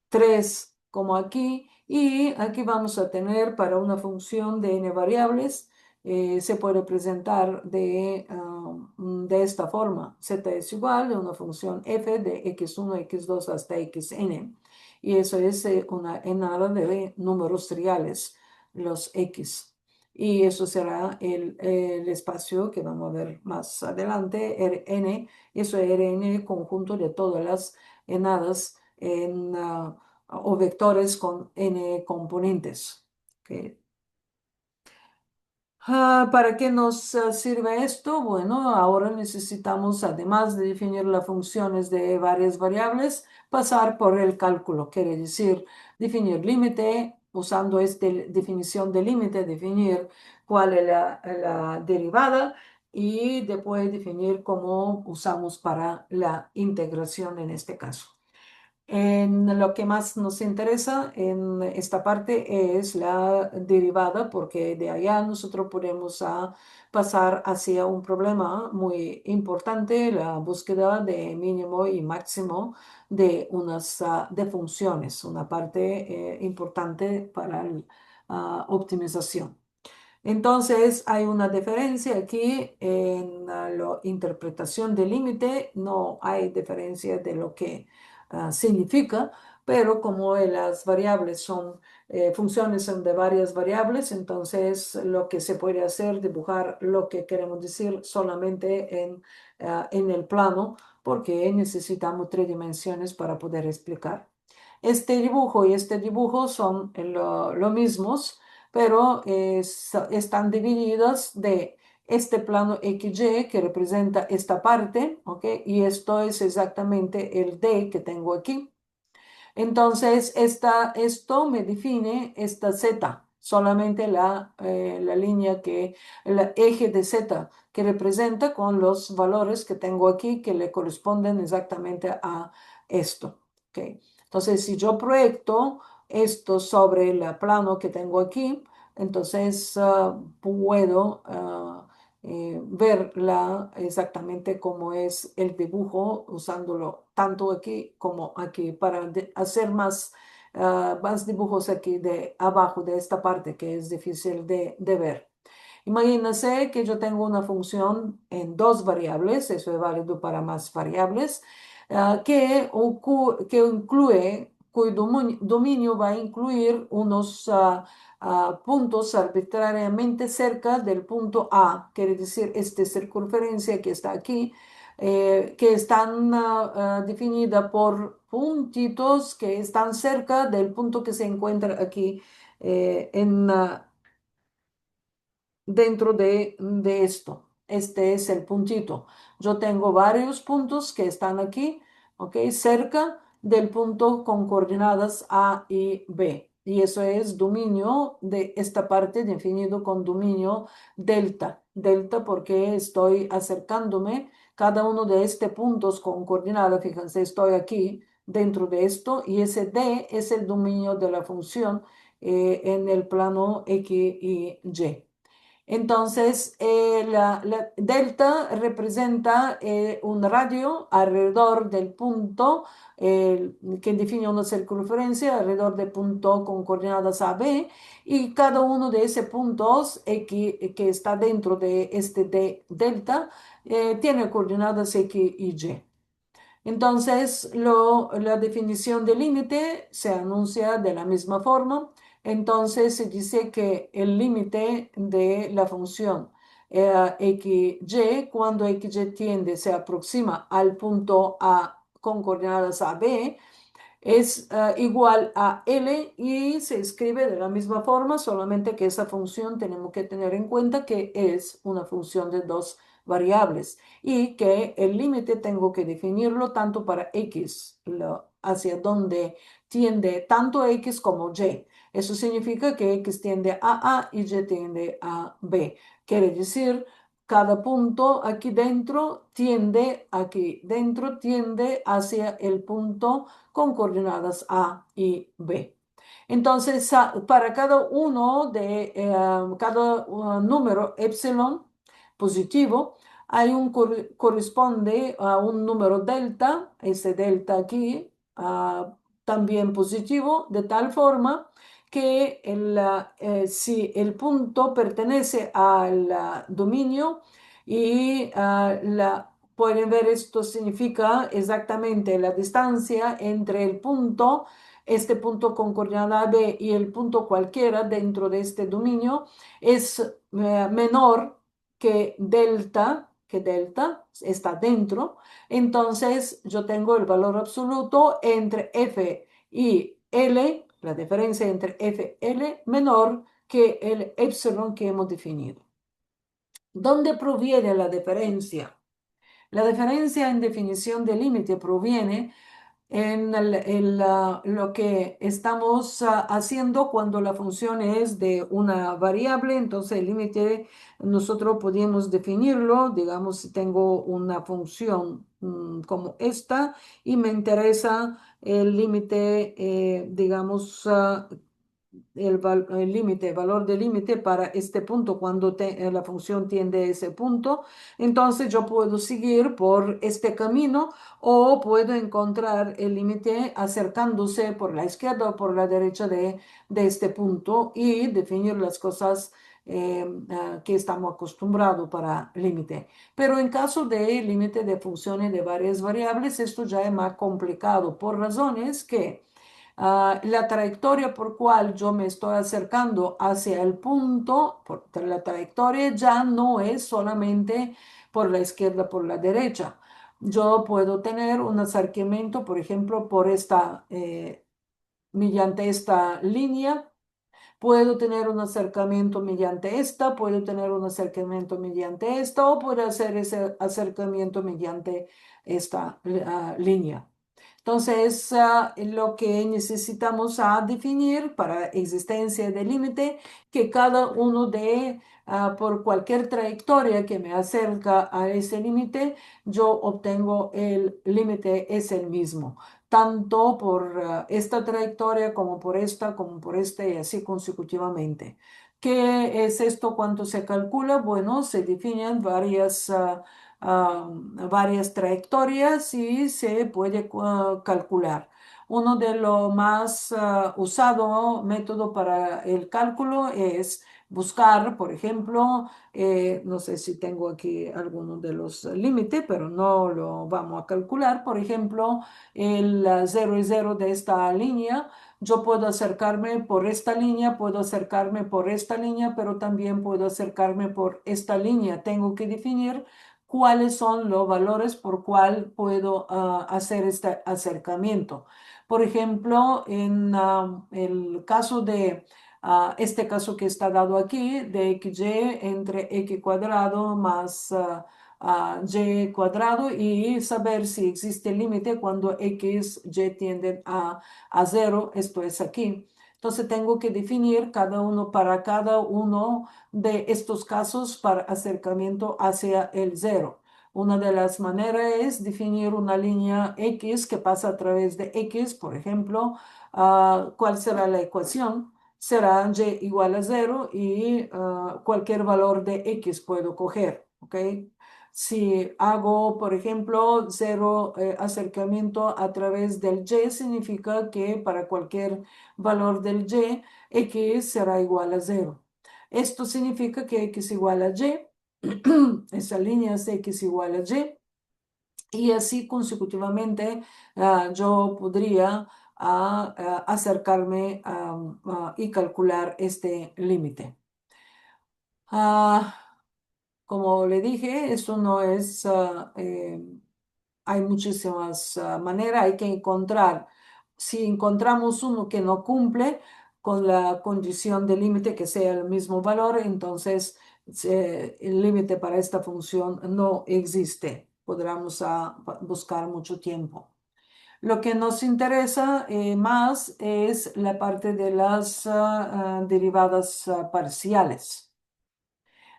3 como aquí, y aquí vamos a tener para una función de n variables, se puede presentar de esta forma. Z es igual a una función f de x1, x2 hasta xn, y eso es una enada de números reales, los x. Y eso será el espacio que vamos a ver más adelante, Rn, eso es Rn conjunto de todas las enadas o vectores con n componentes. ¿Ok? ¿Para qué nos sirve esto? Bueno, ahora necesitamos, además de definir las funciones de varias variables, pasar por el cálculo. Quiere decir, definir límite, usando esta definición de límite, definir cuál es la derivada y después definir cómo usamos para la integración en este caso. En lo que más nos interesa en esta parte es la derivada, porque de allá nosotros podemos pasar hacia un problema muy importante, la búsqueda de mínimo y máximo de unas de funciones, una parte importante para la optimización. Entonces, hay una diferencia aquí en la interpretación del límite, no hay diferencia de lo que significa, pero como las variables son, funciones son de varias variables, entonces lo que se puede hacer, dibujar lo que queremos decir solamente en el plano, porque necesitamos tres dimensiones para poder explicar. Este dibujo y este dibujo son lo mismos pero están divididas de este plano XY que representa esta parte, ¿ok? Y esto es exactamente el D que tengo aquí. Entonces, esto me define esta Z, solamente la línea el eje de Z que representa con los valores que tengo aquí que le corresponden exactamente a esto. ¿Ok? Entonces, si yo proyecto esto sobre el plano que tengo aquí, entonces puedo verla exactamente como es el dibujo, usándolo tanto aquí como aquí para hacer más dibujos aquí de abajo de esta parte que es difícil de ver. Imagínense que yo tengo una función en dos variables, eso es válido para más variables, que incluye, cuyo dominio va a incluir unos puntos arbitrariamente cerca del punto A, quiere decir esta circunferencia que está aquí, que están definidas por puntitos que están cerca del punto que se encuentra aquí dentro de esto. Este es el puntito. Yo tengo varios puntos que están aquí, ¿ok? Cerca del punto con coordenadas A y B. Y eso es dominio de esta parte definido con dominio delta. Delta porque estoy acercándome cada uno de estos puntos con coordenadas. Fíjense, estoy aquí dentro de esto y ese D es el dominio de la función en el plano X y Y. Entonces, la delta representa un radio alrededor del punto que define una circunferencia alrededor del punto con coordenadas A, B, y cada uno de esos puntos X que está dentro de este delta tiene coordenadas X y Y. Entonces, la definición de límite se anuncia de la misma forma. Entonces, se dice que el límite de la función xy, cuando xy tiende, se aproxima al punto A con coordenadas a b, es igual a L y se escribe de la misma forma, solamente que esa función tenemos que tener en cuenta que es una función de dos variables y que el límite tengo que definirlo tanto para X, hacia donde tiende tanto X como Y. Eso significa que X tiende a A y Y tiende a B. Quiere decir cada punto aquí dentro tiende hacia el punto con coordenadas A y B. Entonces, para cada uno de cada número epsilon positivo, hay corresponde a un número delta, ese delta aquí, también positivo, de tal forma que si el punto pertenece al dominio y pueden ver, esto significa exactamente la distancia entre el punto, este punto con coordenada B y el punto cualquiera dentro de este dominio es menor que delta está dentro. Entonces yo tengo el valor absoluto entre F y L, la diferencia entre F y L menor que el epsilon que hemos definido. ¿Dónde proviene la diferencia? La diferencia en definición de límite proviene en lo que estamos haciendo cuando la función es de una variable. Entonces el límite nosotros podemos definirlo, digamos, si tengo una función como esta y me interesa el límite, digamos, el límite, el valor de límite para este punto cuando la función tiende a ese punto. Entonces yo puedo seguir por este camino o puedo encontrar el límite acercándose por la izquierda o por la derecha de este punto y definir las cosas que estamos acostumbrados para límite. Pero en caso de límite de funciones de varias variables, esto ya es más complicado por razones que la trayectoria por cual yo me estoy acercando hacia el punto, la trayectoria ya no es solamente por la izquierda, por la derecha. Yo puedo tener un acercamiento, por ejemplo, mediante esta línea. Puedo tener un acercamiento mediante esta, puedo tener un acercamiento mediante esta, o puedo hacer ese acercamiento mediante esta línea. Entonces, lo que necesitamos definir para existencia de límite, que cada uno por cualquier trayectoria que me acerca a ese límite, yo obtengo el límite es el mismo tanto por esta trayectoria como por esta, como por esta y así consecutivamente. ¿Qué es esto? ¿Cuánto se calcula? Bueno, se definen varias trayectorias y se puede calcular. Uno de los más usado método para el cálculo es buscar, por ejemplo, no sé si tengo aquí alguno de los límites, pero no lo vamos a calcular. Por ejemplo, el 0 y 0 de esta línea. Yo puedo acercarme por esta línea, puedo acercarme por esta línea, pero también puedo acercarme por esta línea. Tengo que definir cuáles son los valores por cuál puedo hacer este acercamiento. Por ejemplo, en el caso de este caso que está dado aquí, de xy entre x cuadrado más y cuadrado y saber si existe límite cuando x, y tienden a 0, esto es aquí. Entonces tengo que definir para cada uno de estos casos para acercamiento hacia el 0. Una de las maneras es definir una línea X que pasa a través de X, por ejemplo. ¿Cuál será la ecuación? Será y igual a 0 y cualquier valor de X puedo coger, ¿ok? Si hago, por ejemplo, 0 acercamiento a través del y, significa que para cualquier valor del y, X será igual a 0. Esto significa que X igual a y, esa línea es X igual a y así consecutivamente yo podría acercarme y calcular este límite. Como le dije, esto no es, hay muchísimas maneras, hay que encontrar, si encontramos uno que no cumple con la condición de límite que sea el mismo valor, entonces el límite para esta función no existe. Podremos buscar mucho tiempo. Lo que nos interesa más es la parte de las derivadas parciales.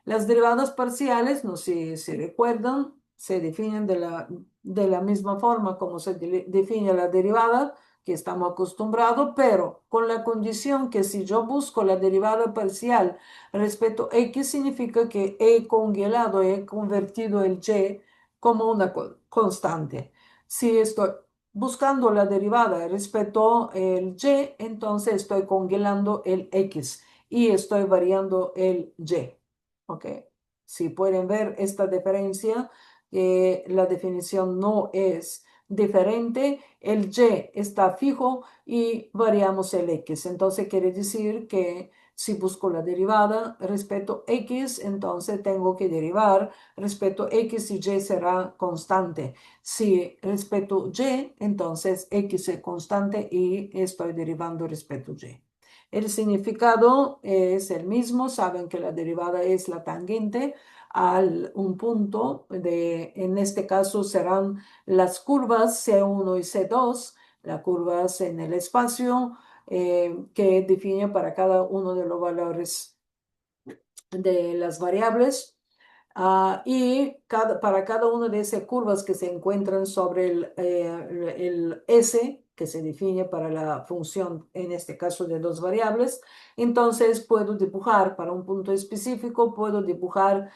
Las derivadas parciales, no sé si recuerdan, se definen de la misma forma como se define la derivada que estamos acostumbrados, pero con la condición que si yo busco la derivada parcial respecto a x, significa que he congelado, he convertido el y como una constante. Si estoy buscando la derivada respecto al y, entonces estoy congelando el x y estoy variando el y. Ok, si pueden ver esta diferencia, la definición no es diferente, el y está fijo y variamos el x. Entonces quiere decir que si busco la derivada respecto a x, entonces tengo que derivar respecto a x y y será constante. Si respecto a y, entonces x es constante y estoy derivando respecto a y. El significado es el mismo, saben que la derivada es la tangente a un punto, en este caso serán las curvas C1 y C2, las curvas en el espacio que define para cada uno de los valores de las variables. Y para cada una de esas curvas que se encuentran sobre el S, que se define para la función, en este caso de dos variables, entonces puedo dibujar para un punto específico, puedo dibujar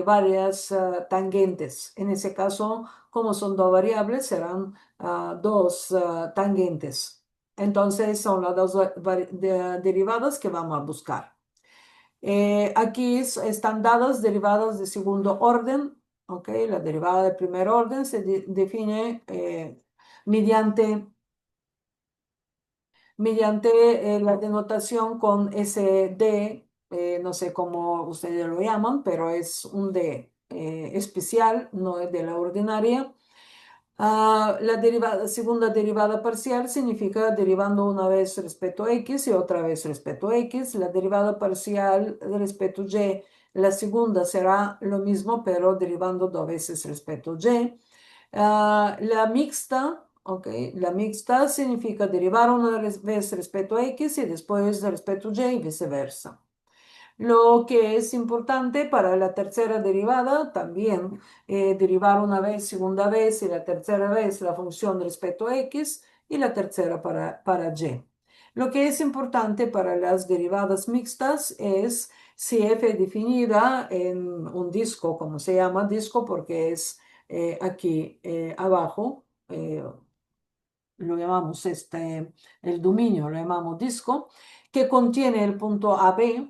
varias tangentes. En ese caso, como son dos variables, serán dos tangentes. Entonces son las dos derivadas que vamos a buscar. Aquí están dadas derivadas de segundo orden, ¿ok? La derivada de primer orden se define mediante la denotación con ese D, no sé cómo ustedes lo llaman, pero es un D especial, no es de la ordinaria. La segunda derivada parcial significa derivando una vez respecto a x y otra vez respecto a x. La derivada parcial respecto a y, la segunda será lo mismo, pero derivando dos veces respecto a y. La mixta, ok, la mixta significa derivar una vez respecto a x y después respecto a y viceversa. Lo que es importante para la tercera derivada, también derivar una vez, segunda vez y la tercera vez la función respecto a x y la tercera para y. Lo que es importante para las derivadas mixtas es si f definida en un disco, como se llama disco porque es aquí abajo, lo llamamos el dominio, lo llamamos disco, que contiene el punto AB,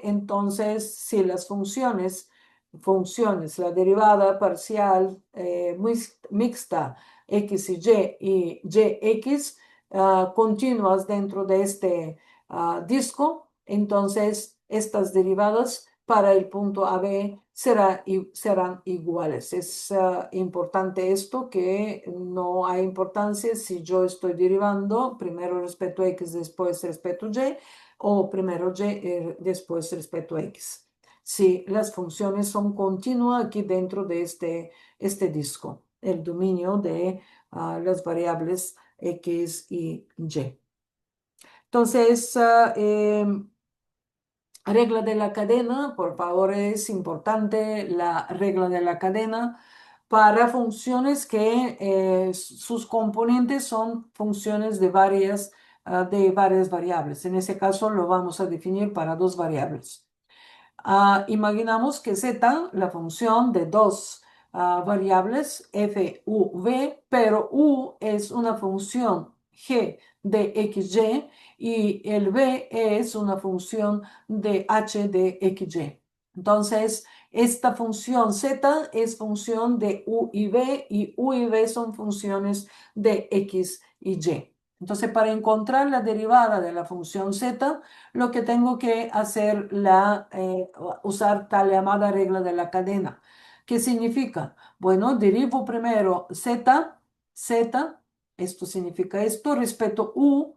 entonces si las funciones, la derivada parcial mixta x y x continuas dentro de este disco, entonces estas derivadas para el punto AB serán iguales. Es importante esto, que no hay importancia si yo estoy derivando primero respecto a x, después respecto a y, o primero y, después respecto a x. si las funciones son continuas aquí dentro de este disco, el dominio de las variables X y Y. Entonces, regla de la cadena, por favor, es importante la regla de la cadena para funciones que sus componentes son funciones de varias variables. En ese caso lo vamos a definir para dos variables. Imaginamos que z, la función de dos variables, f, u, v, pero u es una función g de xy y el v es una función de h de xy. Entonces, esta función z es función de u y v son funciones de x y y. Entonces, para encontrar la derivada de la función z, lo que tengo que hacer usar tal llamada regla de la cadena. ¿Qué significa? Bueno, derivo primero z, esto significa esto, respecto u,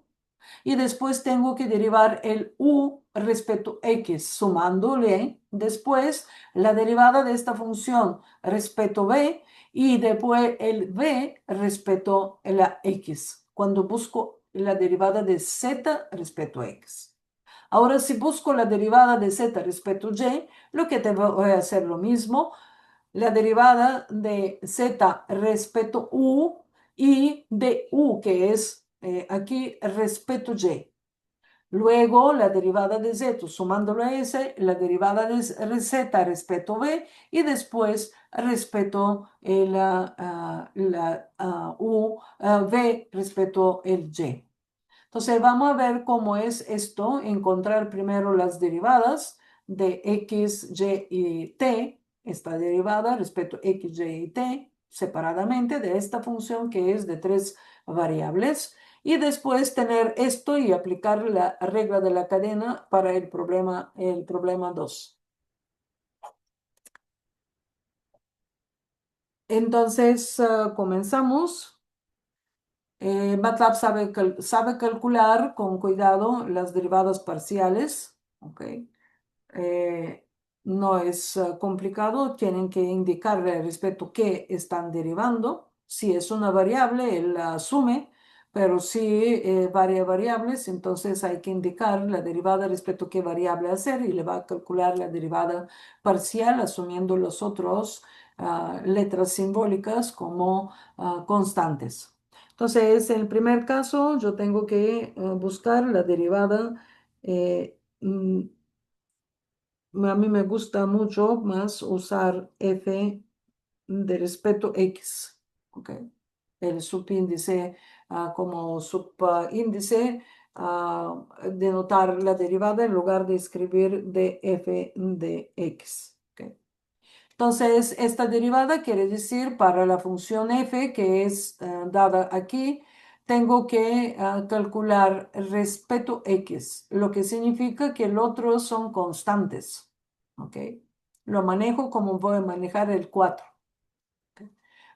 y después tengo que derivar el u respecto x, sumándole después la derivada de esta función respecto b y después el b respecto a la x, cuando busco la derivada de z respecto a x. Ahora, si busco la derivada de z respecto a y, lo que te voy a hacer lo mismo, la derivada de z respecto a u y de u, que es aquí respecto a y. Luego, la derivada de z, sumándolo a s, la derivada de z respecto a b y después respecto a v respecto al y. Entonces, vamos a ver cómo es esto, encontrar primero las derivadas de x, y y t, esta derivada respecto a x, y y t, separadamente de esta función que es de tres variables, y después tener esto y aplicar la regla de la cadena para el problema 2. Entonces, comenzamos. MATLAB sabe calcular con cuidado las derivadas parciales, ¿ok? Eh, no es complicado, tienen que indicarle respecto a qué están derivando. Si es una variable, él la asume, pero si varias variables, entonces hay que indicar la derivada respecto a qué variable hacer y le va a calcular la derivada parcial asumiendo las otras letras simbólicas como constantes. Entonces, en el primer caso, yo tengo que buscar la derivada. A mí me gusta mucho más usar f de respeto x, ¿ok? El subíndice como subíndice, denotar la derivada en lugar de escribir de f de x, ¿ok? Entonces, esta derivada quiere decir para la función f que es dada aquí, tengo que calcular respeto x, lo que significa que el otro son constantes. ¿Ok? Lo manejo como voy a manejar el 4.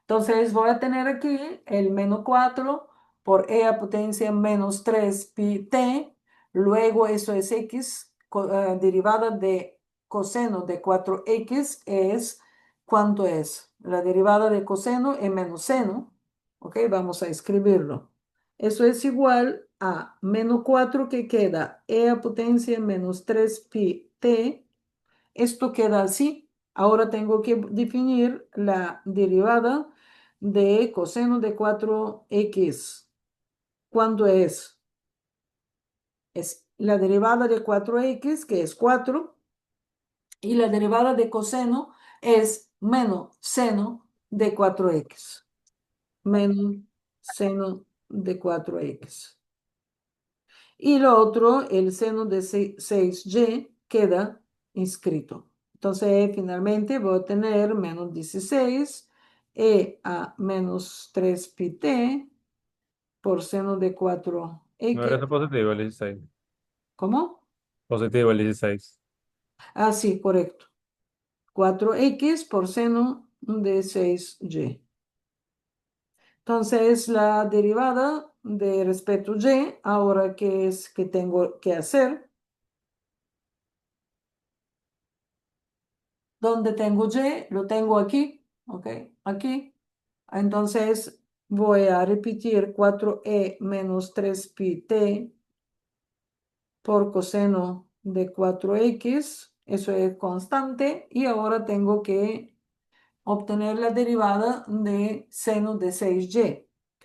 Entonces voy a tener aquí el menos 4 por e a potencia menos 3 pi t. Luego eso es x, derivada de coseno de 4x es, ¿cuánto es? La derivada de coseno es menos seno. Ok, vamos a escribirlo. Eso es igual a menos 4 que queda e a potencia menos 3 pi t. Esto queda así. Ahora tengo que definir la derivada de coseno de 4x. ¿Cuánto es? Es la derivada de 4x, que es 4, y la derivada de coseno es menos seno de 4x. Menos seno de 4x. Y lo otro, el seno de 6y, queda inscrito. Entonces, finalmente voy a tener menos 16 a menos 3 pi t por seno de No era 4x. eso positivo el 16. ¿Cómo? Positivo el 16. Ah, sí, correcto. 4x por seno de 6y. Entonces, la derivada de respecto y, ahora que es que tengo que hacer, Donde tengo y, lo tengo aquí, ¿ok? Aquí. Entonces voy a repetir 4e menos 3pi_t por coseno de 4x. Eso es constante. Y ahora tengo que obtener la derivada de seno de 6y. ¿Ok?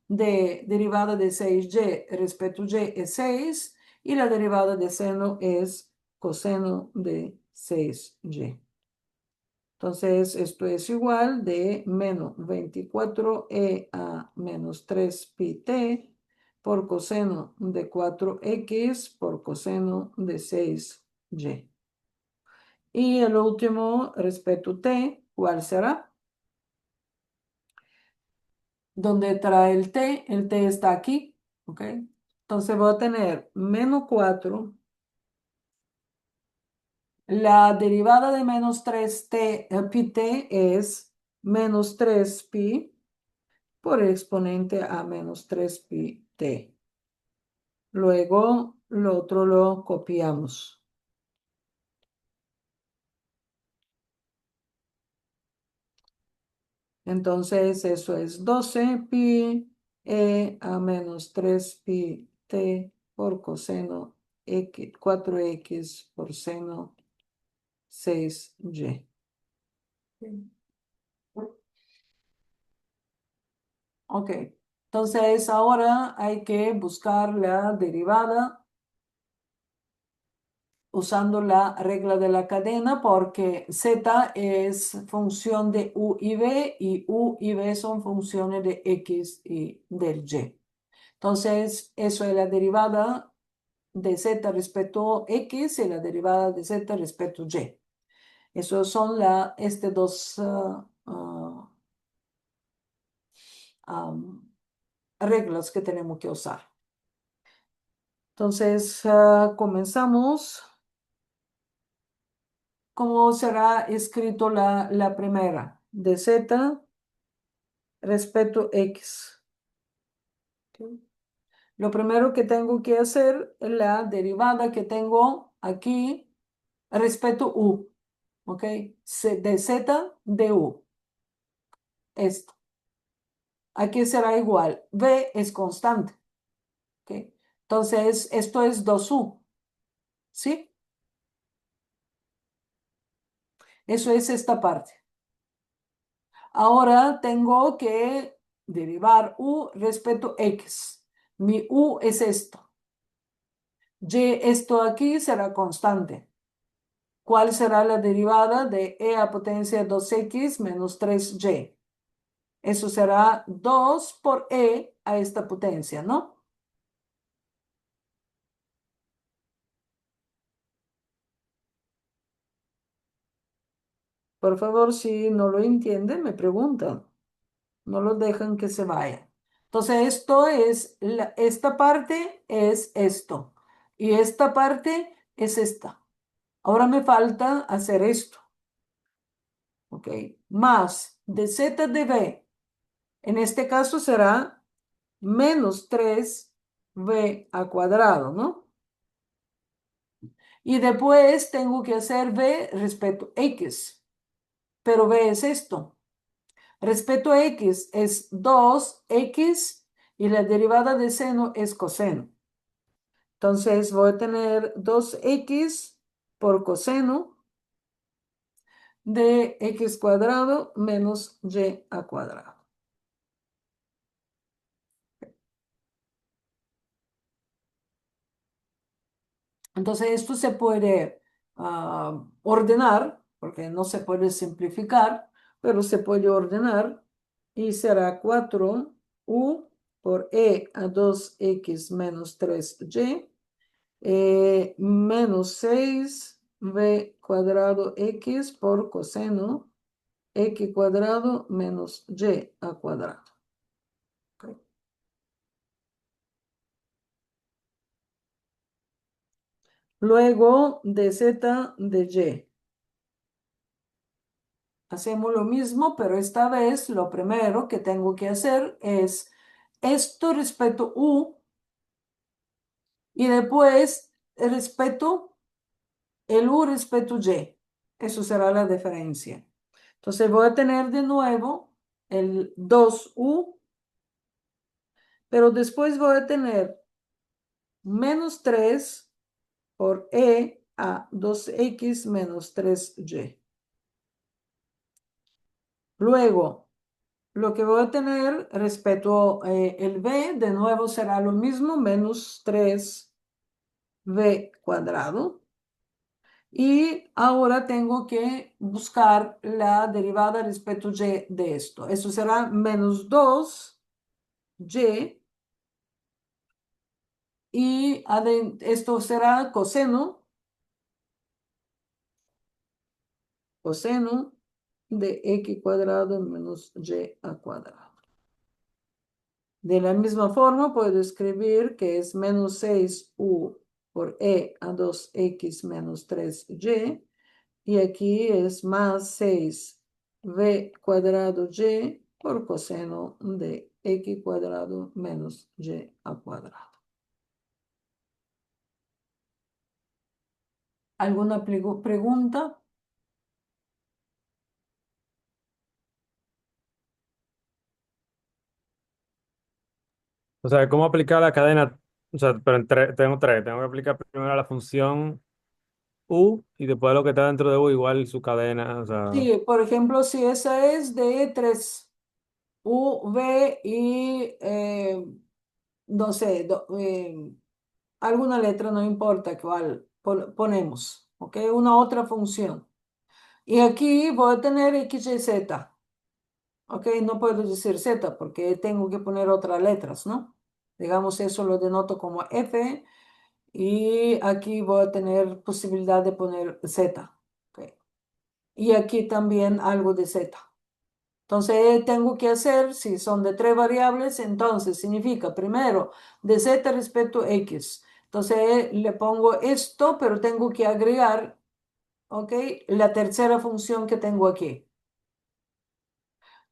De derivada de 6y respecto a y es 6 y la derivada de seno es coseno de 6y. Entonces, esto es igual de menos 24e a menos 3pi_t por coseno de 4x por coseno de 6y. Y el último, respecto a t, ¿cuál será? Donde trae el t está aquí, ¿ok? Entonces voy a tener menos 4. La derivada de menos 3t, pi_t es menos 3pi por exponente a menos 3pi_t. Luego, lo otro lo copiamos. Entonces, eso es 12pi a menos 3pi_t por coseno 4x por seno 6y. Ok, entonces ahora hay que buscar la derivada usando la regla de la cadena porque z es función de u y v son funciones de x y del y. Entonces, eso es la derivada de z respecto a x y la derivada de z respecto a y. Esos son estas dos reglas que tenemos que usar. Entonces, comenzamos. ¿Cómo será escrito la primera? De z respecto x. ¿Ok? Lo primero que tengo que hacer es la derivada que tengo aquí respecto u. ¿Ok? De z de u. Esto. Aquí será igual. V es constante. ¿Ok? Entonces, esto es 2u. ¿Sí? Eso es esta parte. Ahora tengo que derivar u respecto a x. Mi u es esto. Y esto aquí será constante. ¿Cuál será la derivada de e a potencia 2x menos 3y? Eso será 2 por e a esta potencia, ¿no? Por favor, si no lo entienden, me preguntan. No lo dejan que se vaya. Entonces, esto es, esta parte es esto. Y esta parte es esta. Ahora me falta hacer esto. ¿Ok? Más de z de b. En este caso será menos 3b al cuadrado, ¿no? Y después tengo que hacer b respecto a x. Pero b es esto. Respecto a x es 2x y la derivada de seno es coseno. Entonces voy a tener 2x por coseno de x cuadrado menos y al cuadrado. Entonces esto se puede ordenar, porque no se puede simplificar, pero se puede ordenar y será 4u por e a 2x menos 3y menos 6b cuadrado x por coseno x cuadrado menos y al cuadrado. ¿Ok? Luego de z de y. Hacemos lo mismo, pero esta vez lo primero que tengo que hacer es esto respecto a u y después respecto el u respecto a y. Eso será la diferencia. Entonces voy a tener de nuevo el 2u, pero después voy a tener menos 3 por e a 2x menos 3y. Luego, lo que voy a tener respecto el b, de nuevo será lo mismo, menos 3b cuadrado. Y ahora tengo que buscar la derivada respecto y de esto. Eso será menos 2y y esto será coseno de x cuadrado menos y al cuadrado. De la misma forma puedo escribir que es menos 6u por e a 2x menos 3y. Y aquí es más 6v cuadrado y por coseno de x cuadrado menos y al cuadrado. ¿Alguna pregunta? O sea, ¿cómo aplicar la cadena? O sea, pero tengo tres. Tengo que aplicar primero la función U y después lo que está dentro de U igual su cadena. O sea, Sí, por ejemplo, si esa es de 3 v y no sé, alguna letra, no importa cuál ponemos, ¿ok? Una otra función. Y aquí voy a tener x, y, z. Ok, no puedo decir Z porque tengo que poner otras letras, ¿no? Digamos, eso lo denoto como F y aquí voy a tener posibilidad de poner Z. Ok. Y aquí también algo de Z. Entonces, tengo que hacer, si son de tres variables, entonces significa primero de Z respecto a X. Entonces, le pongo esto, pero tengo que agregar, ¿ok? La tercera función que tengo aquí.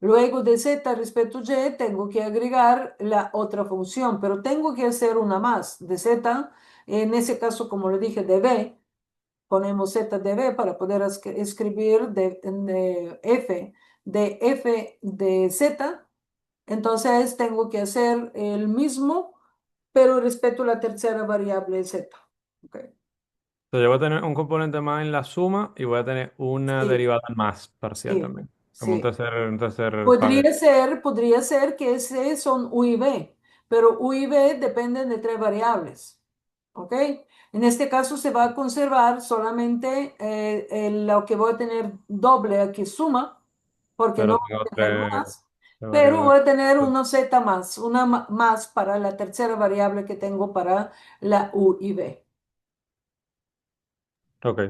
Luego de z respecto a y tengo que agregar la otra función, pero tengo que hacer una más de z. En ese caso, como le dije, de b, ponemos z de b para poder escribir f de z. Entonces tengo que hacer el mismo, pero respecto a la tercera variable z. Okay. yo voy a tener un componente más en la suma y voy a tener una Sí, derivada más parcial sí, también. Como sí. un tercer paquete. Podría ser que ese son U y B, pero U y B dependen de tres variables. ¿Ok? En este caso se va a conservar solamente lo que voy a tener doble aquí suma, porque no Pero voy tengo a tener más, tres pero variables. voy a tener una Z más, una más para la tercera variable que tengo para la U y B. Ok.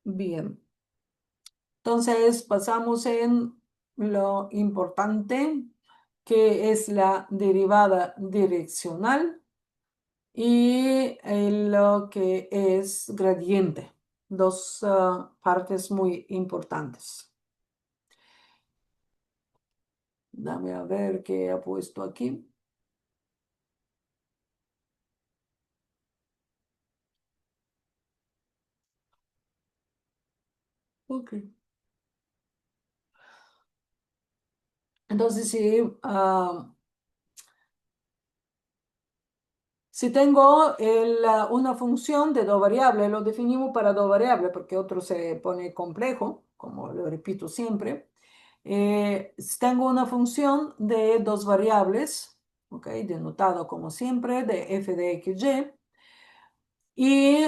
Bien. Entonces pasamos en lo importante, que es la derivada direccional y lo que es gradiente. Dos partes muy importantes. Dame a ver qué ha puesto aquí. Ok. Entonces, si tengo una función de dos variables, lo definimos para dos variables porque otro se pone complejo, como lo repito siempre. Si tengo una función de dos variables, ok, denotado como siempre, de f de x, y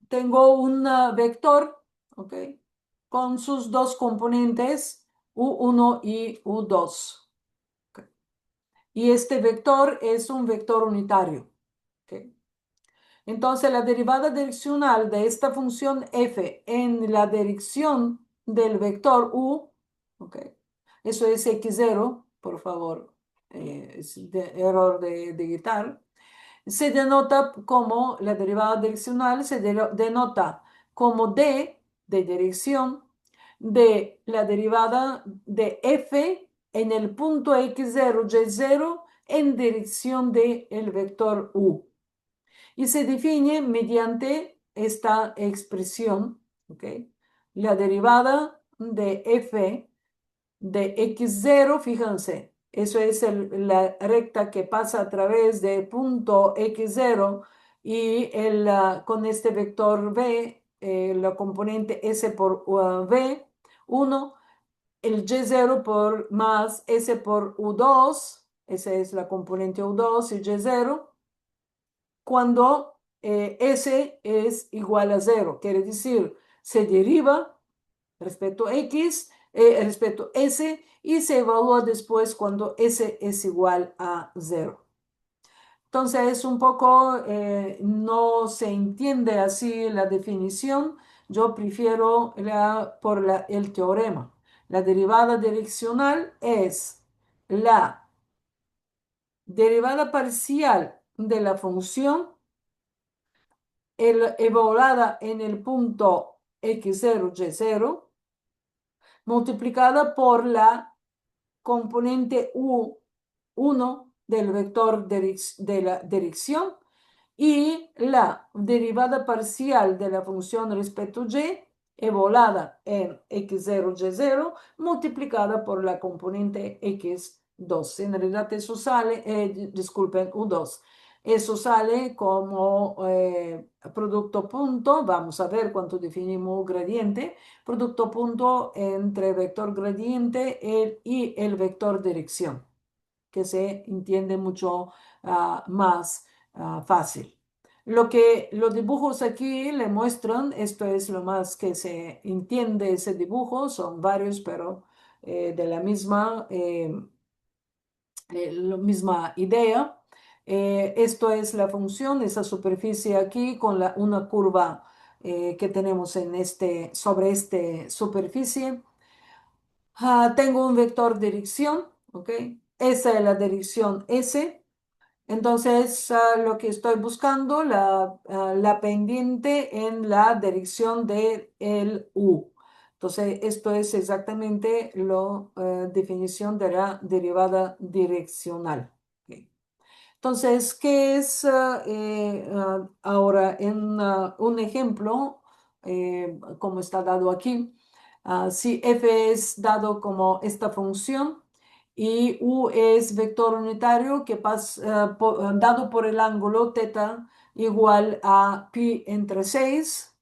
tengo un vector, ok, con sus dos componentes, u1 y u2. Ok. Y este vector es un vector unitario. Ok. Entonces, la derivada direccional de esta función f en la dirección del vector u, ok, eso es x0, por favor, es error de guitar, se denota como la derivada direccional, se denota como d de dirección de la derivada de f en el punto x0, y0 en dirección del vector U. Y se define mediante esta expresión, ¿ok? La derivada de f de x0, fíjense, eso es la recta que pasa a través de punto x0 y con este vector v, la componente s por v, 1, el y0 por más s por u2, esa es la componente u2 y y0, cuando s es igual a 0, quiere decir, se deriva respecto a x, respecto a s, y se evalúa después cuando s es igual a 0. Entonces, un poco no se entiende así la definición. Yo prefiero el teorema. La derivada direccional es la derivada parcial de la función evaluada en el punto x0, y0, multiplicada por la componente U1 del vector de la dirección y la derivada parcial de la función respecto y evaluada en x0, y0, multiplicada por la componente x2. En realidad eso sale, disculpen, u2. Eso sale como producto punto, vamos a ver cuánto definimos gradiente, producto punto entre vector gradiente y el vector dirección, que se entiende mucho más fácil. Lo que los dibujos aquí le muestran, esto es lo más que se entiende ese dibujo, son varios, pero de la misma idea. Esto es la función, esa superficie aquí con una curva que tenemos sobre esta superficie. Tengo un vector dirección, ¿ok? Esa es la dirección S. Entonces, lo que estoy buscando, la pendiente en la dirección del U. Entonces, esto es exactamente la definición de la derivada direccional. Ok. Entonces, ¿qué es ahora en un ejemplo, como está dado aquí? Si f es dado como esta función y u es vector unitario que pasa dado por el ángulo θ igual a pi entre 6,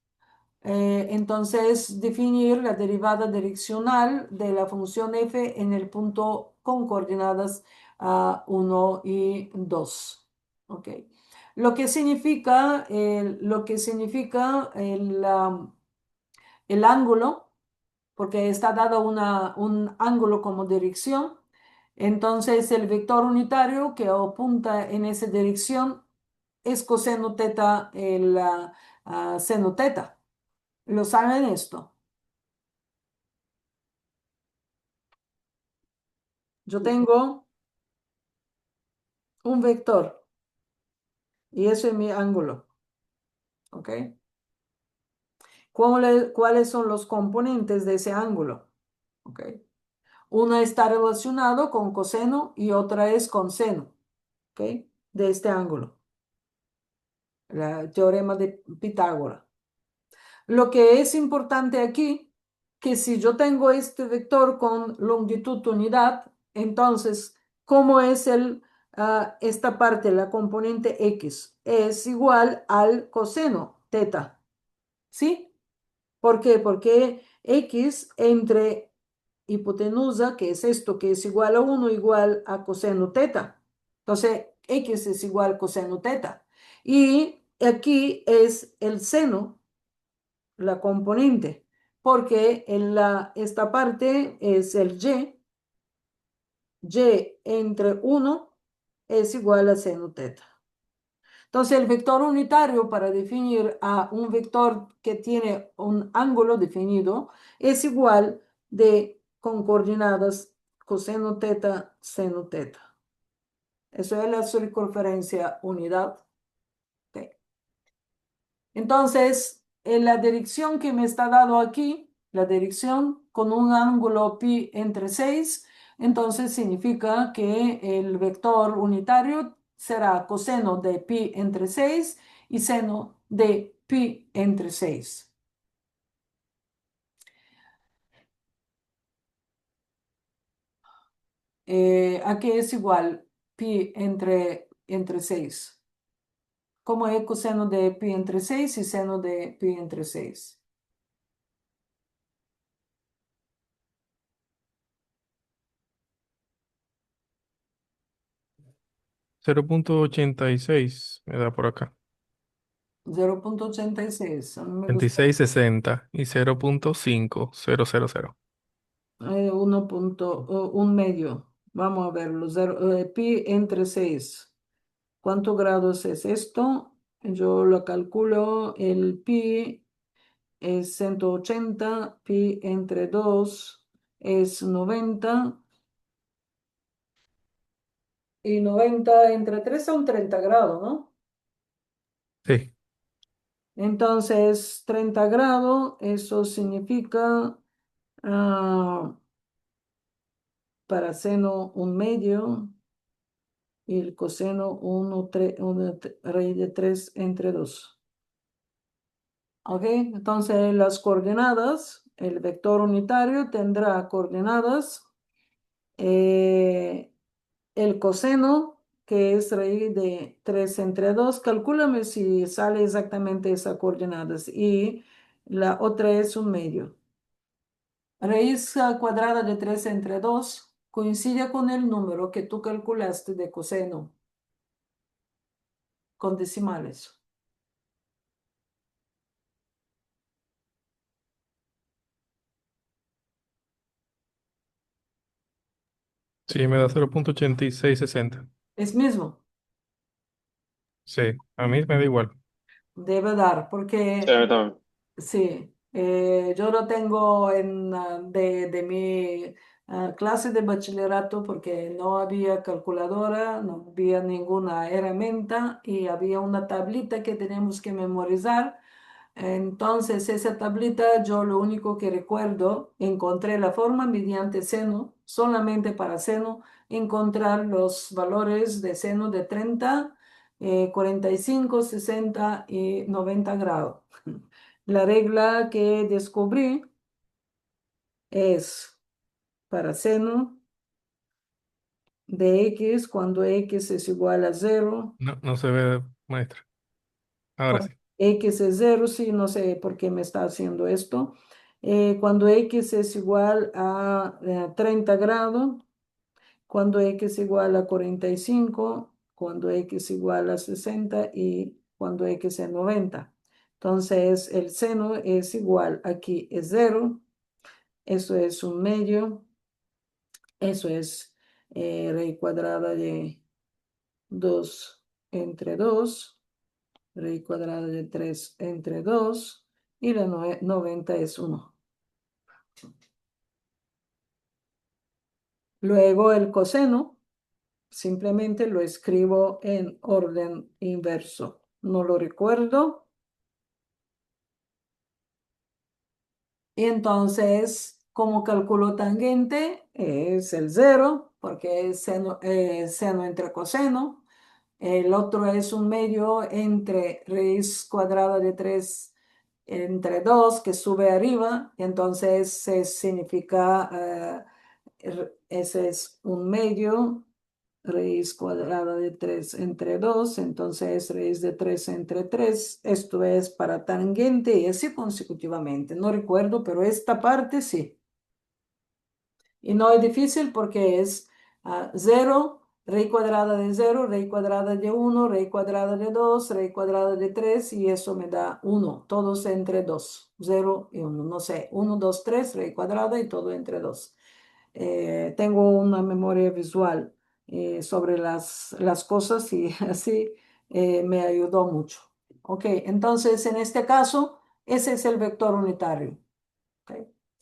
entonces definir la derivada direccional de la función f en el punto con coordenadas 1 y 2. ¿Ok? Lo que significa el ángulo, porque está dado un ángulo como dirección. Entonces, el vector unitario que apunta en esa dirección es coseno θ, seno θ. ¿Lo saben esto? Yo tengo un vector y eso es mi ángulo. ¿Ok? ¿Cuáles son los componentes de ese ángulo? ¿Ok? Una está relacionado con coseno y otra es con seno. ¿Ok? De este ángulo. El teorema de Pitágoras. Lo que es importante aquí, que si yo tengo este vector con longitud unidad, entonces, ¿cómo es esta parte, la componente x? Es igual al coseno θ, ¿sí? ¿Por qué? Porque x entre hipotenusa, que es esto, que es igual a 1, igual a coseno θ. Entonces, x es igual a coseno θ. Y aquí es el seno, la componente, porque esta parte es el y entre 1 es igual a seno θ. Entonces, el vector unitario para definir a un vector que tiene un ángulo definido es igual con coordenadas coseno θ, seno θ. Eso es la circunferencia unidad. Ok. Entonces, en la dirección que me está dado aquí, la dirección con un ángulo pi entre 6, entonces significa que el vector unitario será coseno de pi entre 6 y seno de pi entre 6. ¿A qué es igual pi entre 6? ¿Cómo es coseno de pi entre 6 y seno de pi entre 6? 0.86 me da por acá. 0.86. A mí me gusta 2660 y 0.5000. 1 medio. Vamos a verlo. Pi entre 6. ¿Cuántos grados es esto? Yo lo calculo. El pi es 180. Pi entre 2 es 90. Y 90 entre 3 son 30 grados, ¿no? Sí, Entonces, 30 grados, eso significa para seno un medio y el coseno 1, raíz de 3 entre 2. ¿Ok? Entonces, las coordenadas, el vector unitario tendrá coordenadas, eh, el coseno, que es raíz de 3 entre 2. Calcúlame si sale exactamente esas coordenadas. Y la otra es un medio. Raíz cuadrada de 3 entre 2 coincide con el número que tú calculaste de coseno con decimales. sí, me da 0.8660. Es mismo, Sí, a mí me da igual. debe dar, Sí, porque a mí también. sí, yo lo tengo de mi clase de bachillerato porque no había calculadora, no había ninguna herramienta y había una tablita que teníamos que memorizar. Entonces, esa tablita, yo lo único que recuerdo, encontré la forma mediante seno, solamente para seno, encontrar los valores de seno de 30, 45, 60 y 90 grados. La regla que descubrí es para seno de x cuando x es igual a 0. No, no se ve, maestra. Ahora Cuando sí. x es 0, sí, no sé por qué me está haciendo esto. Cuando x es igual a 30 grados, cuando x es igual a 45, cuando x es igual a 60 y cuando x es 90. Entonces, el seno es igual, aquí es 0, eso es un medio, eso es raíz cuadrada de 2 entre 2. Raíz cuadrada de 3 entre 2 y la 90 es 1. Luego el coseno, simplemente lo escribo en orden inverso. No lo recuerdo. Y entonces, como calculo tangente, es el 0, porque es seno entre coseno. El otro es un medio entre raíz cuadrada de 3 entre 2 que sube arriba. Entonces significa, ese es un medio, raíz cuadrada de 3 entre 2. Entonces raíz de 3 entre 3. Esto es para tangente y así consecutivamente. No recuerdo, pero esta parte sí. Y no es difícil porque es 0, raíz cuadrada de 0, raíz cuadrada de 1, raíz cuadrada de 2, raíz cuadrada de 3 y eso me da 1, todos entre 2, 0 y 1, no sé, 1, 2, 3, raíz cuadrada y todo entre 2. Tengo una memoria visual sobre las cosas y así me ayudó mucho. Ok, entonces en este caso, ese es el vector unitario. ¿Ok?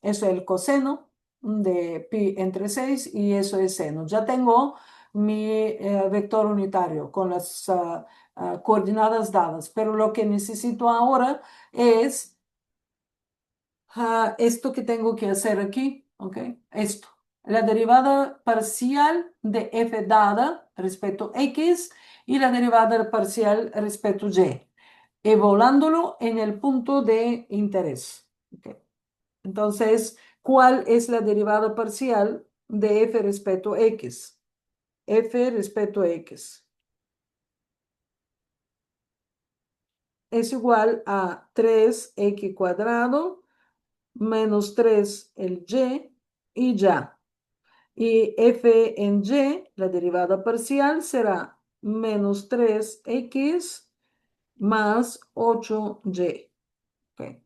Eso es el coseno de pi entre 6 y eso es seno. Ya tengo mi vector unitario con las coordenadas dadas, pero lo que necesito ahora es esto que tengo que hacer aquí, ¿ok? Esto. la derivada parcial de f dada respecto a x y la derivada parcial respecto a y, evaluándolo en el punto de interés. Ok. Entonces, ¿cuál es la derivada parcial de f respecto a x? F respecto a x es igual a 3x cuadrado menos 3 el y ya. Y f en y, la derivada parcial, será menos 3x más 8y. Ok.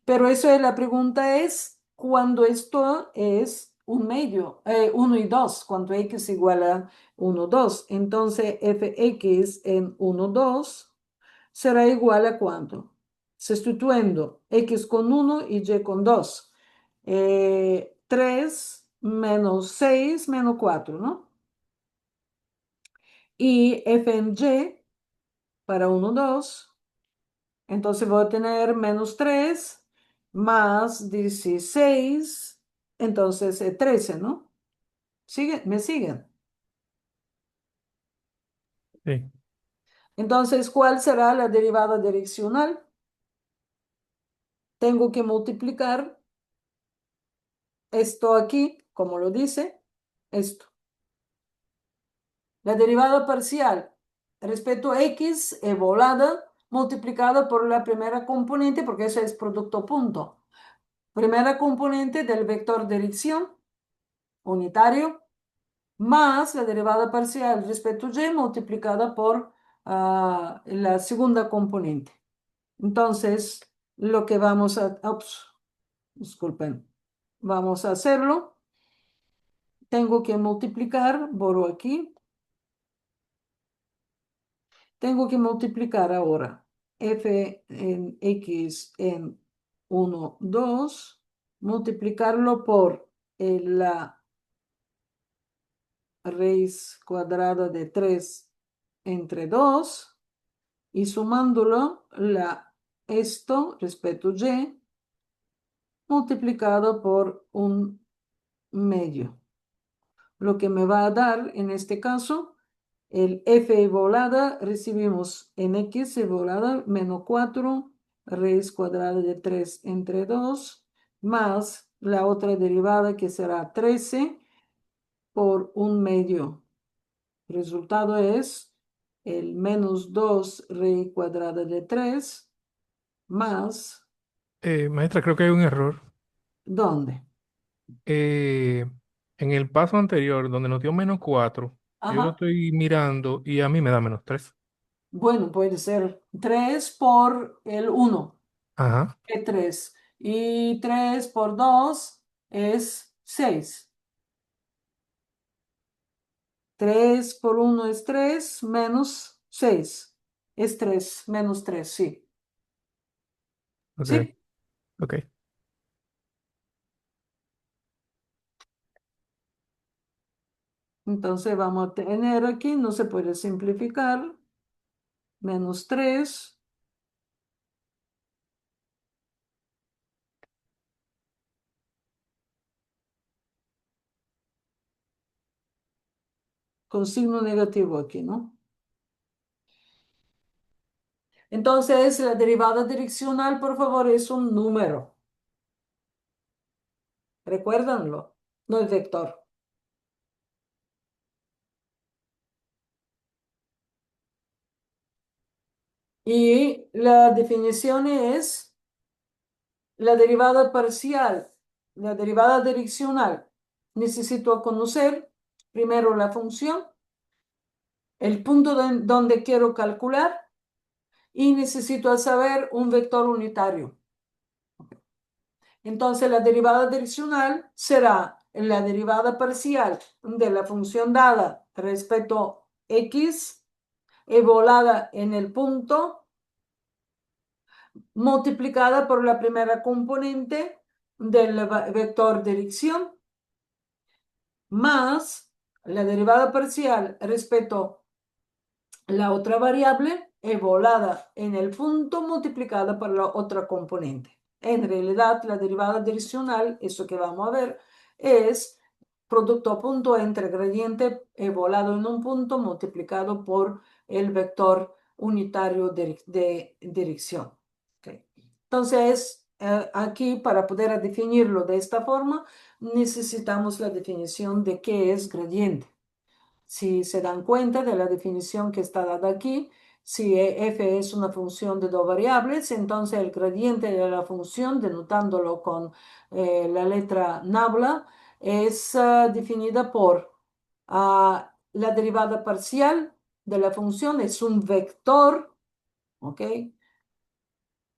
Pero eso es la pregunta es cuando esto es un medio, 1 y 2, cuando x igual a 1, 2. Entonces fx en 1, 2 será igual a ¿cuánto? Sustituyendo x con 1 y y con 2. 3 menos 6 menos 4, ¿no? Y f en y para 1, 2. Entonces voy a tener menos 3 más 16. Entonces 13, ¿no? ¿Me siguen? Sí. Entonces, ¿cuál será la derivada direccional? Tengo que multiplicar esto aquí, como lo dice, esto. La derivada parcial respecto a x volada multiplicada por la primera componente, porque eso es producto punto. Primera componente del vector dirección unitario más la derivada parcial respecto a y multiplicada por la segunda componente. Entonces, lo que vamos a... Ups, disculpen. Vamos a hacerlo. Tengo que multiplicar, borro aquí. Tengo que multiplicar ahora f en x en 1, 2, multiplicarlo por la raíz cuadrada de 3 entre 2 y sumándolo esto respecto a y multiplicado por un medio. Lo que me va a dar en este caso el f volada, recibimos en x volada menos 4 raíz cuadrada de 3 entre 2 más la otra derivada que será 13 por un medio. El resultado es el menos 2 raíz cuadrada de 3 más, Maestra, creo que hay un error. ¿dónde? Eh, en el paso anterior, donde nos dio -4, yo lo Ajá. estoy mirando y a mí me da -3. Bueno, puede ser 3 por el 1, Ajá, que 3. Y 3 por 2 es 6. 3 por 1 es 3 menos 6. Es 3 menos 3, sí. ok, ¿Sí? ok. Entonces vamos a tener aquí, no se puede simplificar, menos 3 con signo negativo aquí, ¿no? Entonces la derivada direccional, por favor, es un número. Recuérdanlo, no es vector. Y la definición es la derivada parcial, la derivada direccional. Necesito conocer primero la función, el punto donde quiero calcular y necesito saber un vector unitario. Entonces la derivada direccional será la derivada parcial de la función dada respecto a x evaluada en el punto multiplicada por la primera componente del vector dirección más la derivada parcial respecto a la otra variable evaluada en el punto multiplicada por la otra componente. En realidad, la derivada direccional, eso que vamos a ver, es producto punto entre gradiente volado en un punto multiplicado por el vector unitario de dirección. Okay. Entonces, aquí para poder definirlo de esta forma, necesitamos la definición de qué es gradiente. Si se dan cuenta de la definición que está dada aquí, si f es una función de dos variables, entonces el gradiente de la función, denotándolo con la letra nabla, es definida por la derivada parcial de la función, es un vector, ¿ok?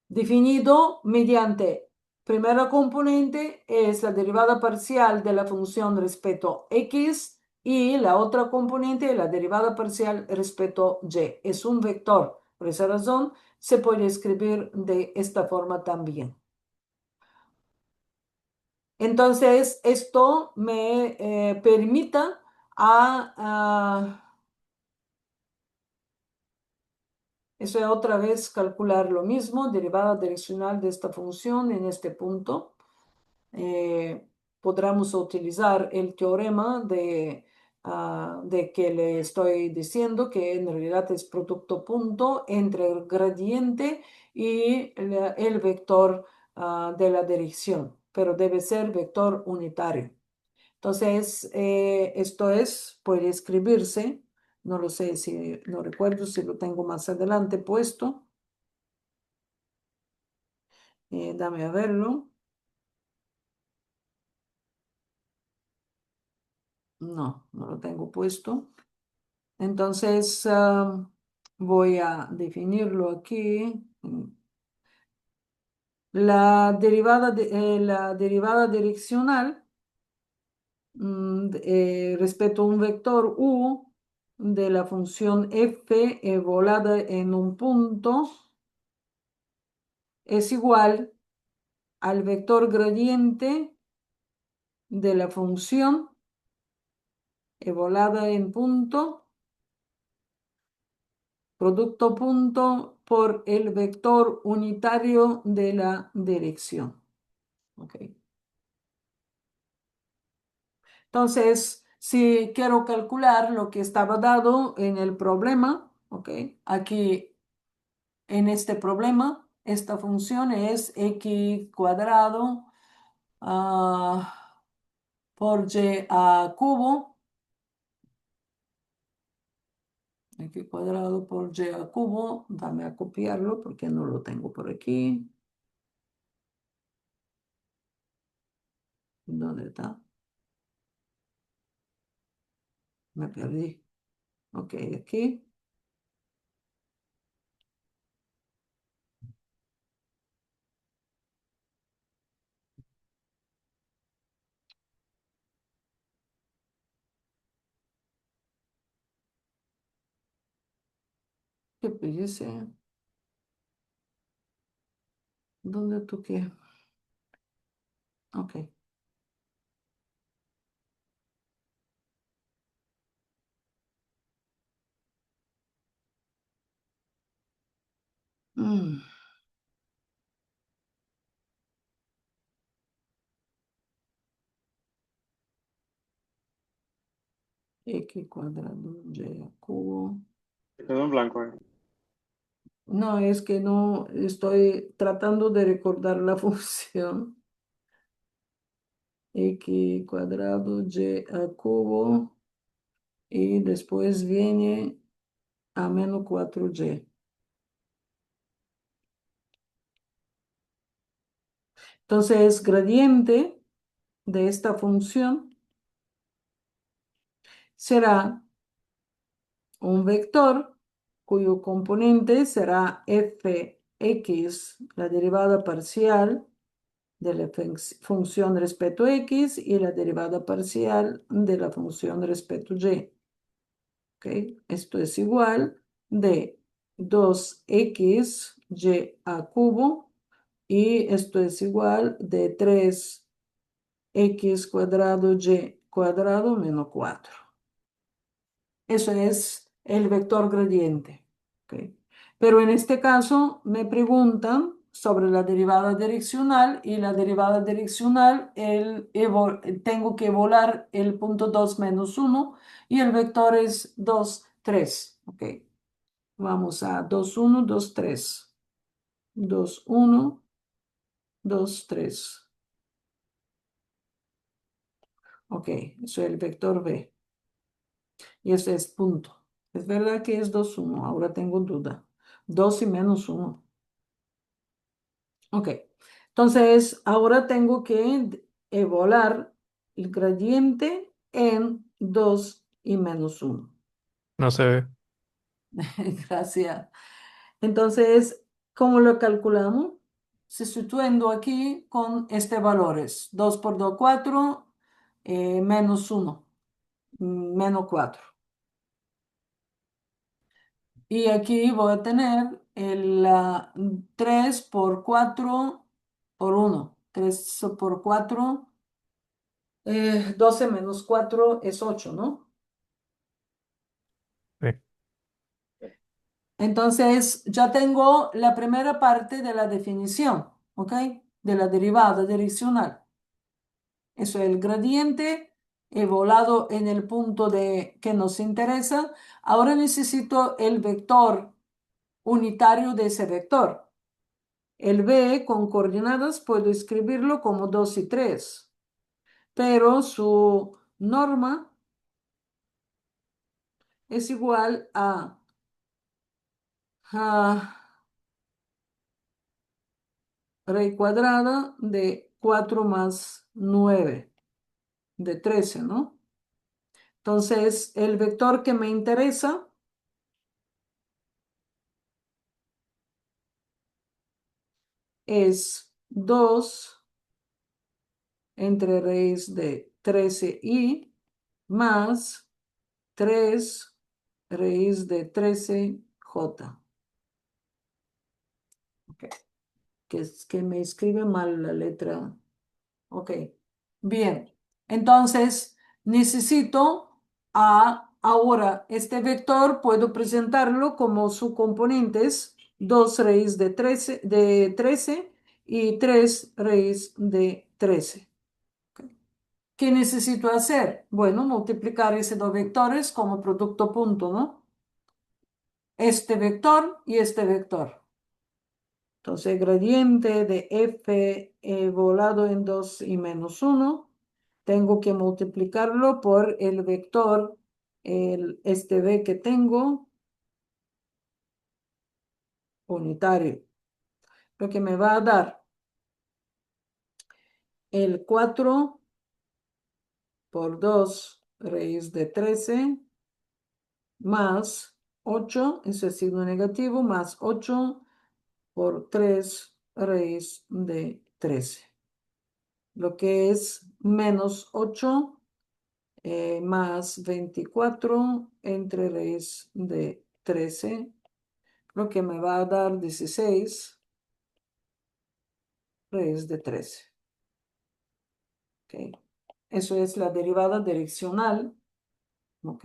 Definido mediante primera componente es la derivada parcial de la función respecto a x y la otra componente es la derivada parcial respecto a y. Es un vector. Por esa razón se puede escribir de esta forma también. Entonces, esto me permita eso es otra vez calcular lo mismo, derivada direccional de esta función en este punto. Podremos utilizar el teorema de que le estoy diciendo que en realidad es producto punto entre el gradiente y el vector de la dirección, pero debe ser vector unitario. Entonces, esto puede escribirse, no lo sé si, no recuerdo si lo tengo más adelante puesto. Dame a verlo. No, no lo tengo puesto. Entonces, voy a definirlo aquí. La derivada direccional respecto a un vector u de la función f volada en un punto es igual al vector gradiente de la función volada en punto, producto punto por el vector unitario de la dirección. Okay. Entonces, si quiero calcular lo que estaba dado en el problema, okay, aquí en este problema, esta función es x cuadrado por y a cubo, x cuadrado por y a cubo, dame a copiarlo porque no lo tengo por aquí. ¿Dónde está? Me perdí. Ok, aquí. ¿Qué dice? ¿Dónde toqué? Ok. Mm. X cuadrado y a cubo. Todo en blanco. No, es que no estoy tratando de recordar la función. X cuadrado y a cubo y después viene a menos 4y. Entonces, gradiente de esta función será un vector cuyo componente será fx, la derivada parcial de la función respecto a x y la derivada parcial de la función respecto a y. ¿Okay? Esto es igual de 2x y a cubo y esto es igual de 3x cuadrado y cuadrado menos 4. Eso es el vector gradiente. ¿Okay? Pero en este caso me preguntan sobre la derivada direccional y la derivada direccional tengo que volar el punto 2 menos 1 y el vector es 2, 3. Ok, vamos a 2, 1, 2, 3. 2, 1, 2, 3. Ok, eso es el vector B. Y ese es punto. Es verdad que es 2, 1. Ahora tengo duda. 2 y menos 1. Ok. Entonces, ahora tengo que evaluar el gradiente en 2 y menos 1. No se ve. Gracias. Entonces, ¿cómo lo calculamos? Sustituyendo aquí con este valores. 2 por 2, 4, menos 1, menos 4. Y aquí voy a tener el 3 por 4 por 1. 3 por 4, 12 menos 4 es 8, ¿no? Sí. Entonces, ya tengo la primera parte de la definición, ¿ok? De la derivada direccional. Eso es el gradiente volado en el punto que nos interesa. Ahora necesito el vector unitario de ese vector. El B con coordenadas puedo escribirlo como 2 y 3, pero su norma es igual a raíz cuadrada de 4 más 9 de 13, ¿no? Entonces, el vector que me interesa es 2 entre raíz de 13i más 3 raíz de 13j. Okay. Que es que me escribe mal la letra. Ok, bien. Entonces, necesito ahora este vector, puedo presentarlo como sus componentes, 2 raíz de 13 y 3 raíz de 13. Ok. ¿Qué necesito hacer? Bueno, multiplicar esos dos vectores como producto punto, ¿no? Este vector y este vector. Entonces, gradiente de f volado en 2 y menos 1, tengo que multiplicarlo por el vector, este b que tengo, unitario, lo que me va a dar el 4 por 2 raíz de 13 más 8, ese es signo negativo, más 8 por 3 raíz de 13, lo que es menos 8 más 24 entre raíz de 13, lo que me va a dar 16 raíz de 13. ¿Ok? Eso es la derivada direccional. ¿Ok?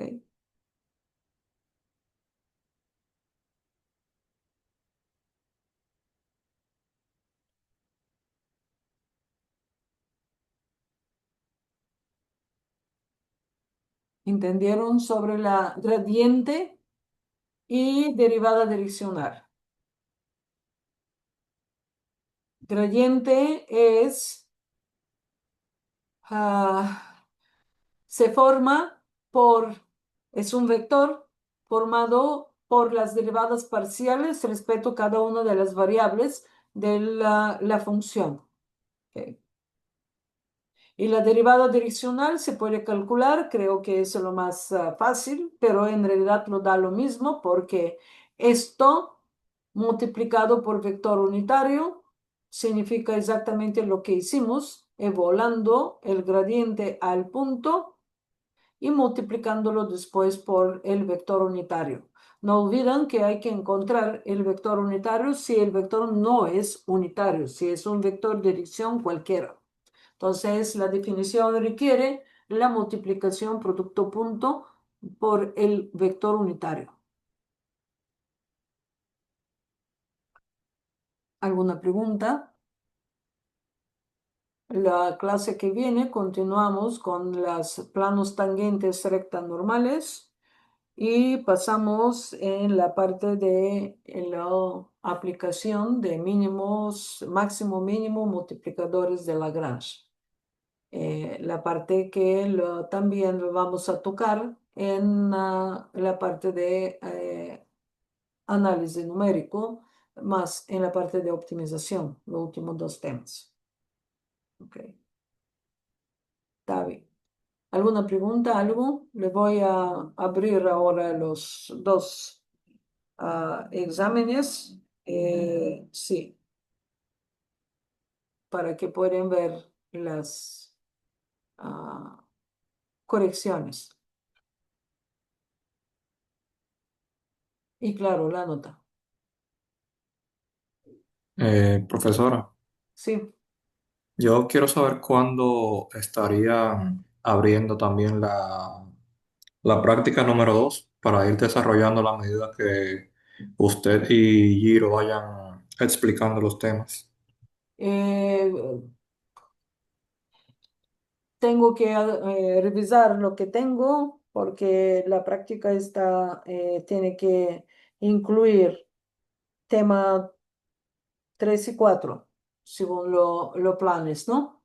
¿Entendieron sobre la gradiente y derivada direccional? Gradiente se forma es un vector formado por las derivadas parciales respecto a cada una de las variables de la función. Ok. Y la derivada direccional se puede calcular, creo que es lo más fácil, pero en realidad lo da lo mismo porque esto multiplicado por vector unitario significa exactamente lo que hicimos, evaluando el gradiente al punto y multiplicándolo después por el vector unitario. No olviden que hay que encontrar el vector unitario si el vector no es unitario, si es un vector de dirección cualquiera. Entonces, la definición requiere la multiplicación producto punto por el vector unitario. ¿Alguna pregunta? La clase que viene continuamos con los planos tangentes rectas normales y pasamos en la parte de la aplicación de mínimos, máximo, mínimo, multiplicadores de Lagrange. La parte que también lo vamos a tocar en la parte de análisis numérico, más en la parte de optimización, los últimos dos temas. Ok, está bien. ¿Alguna pregunta, algo? Le voy a abrir ahora los dos exámenes. Sí, para que puedan ver las ah, correcciones. Y claro, la nota. Profesora, Sí. yo quiero saber cuándo estarían abriendo también la práctica número 2 para ir desarrollando la medida que usted y Giro vayan explicando los temas. Eh, Tengo que revisar lo que tengo porque la práctica tiene que incluir tema 3 y 4 según los planes, ¿no?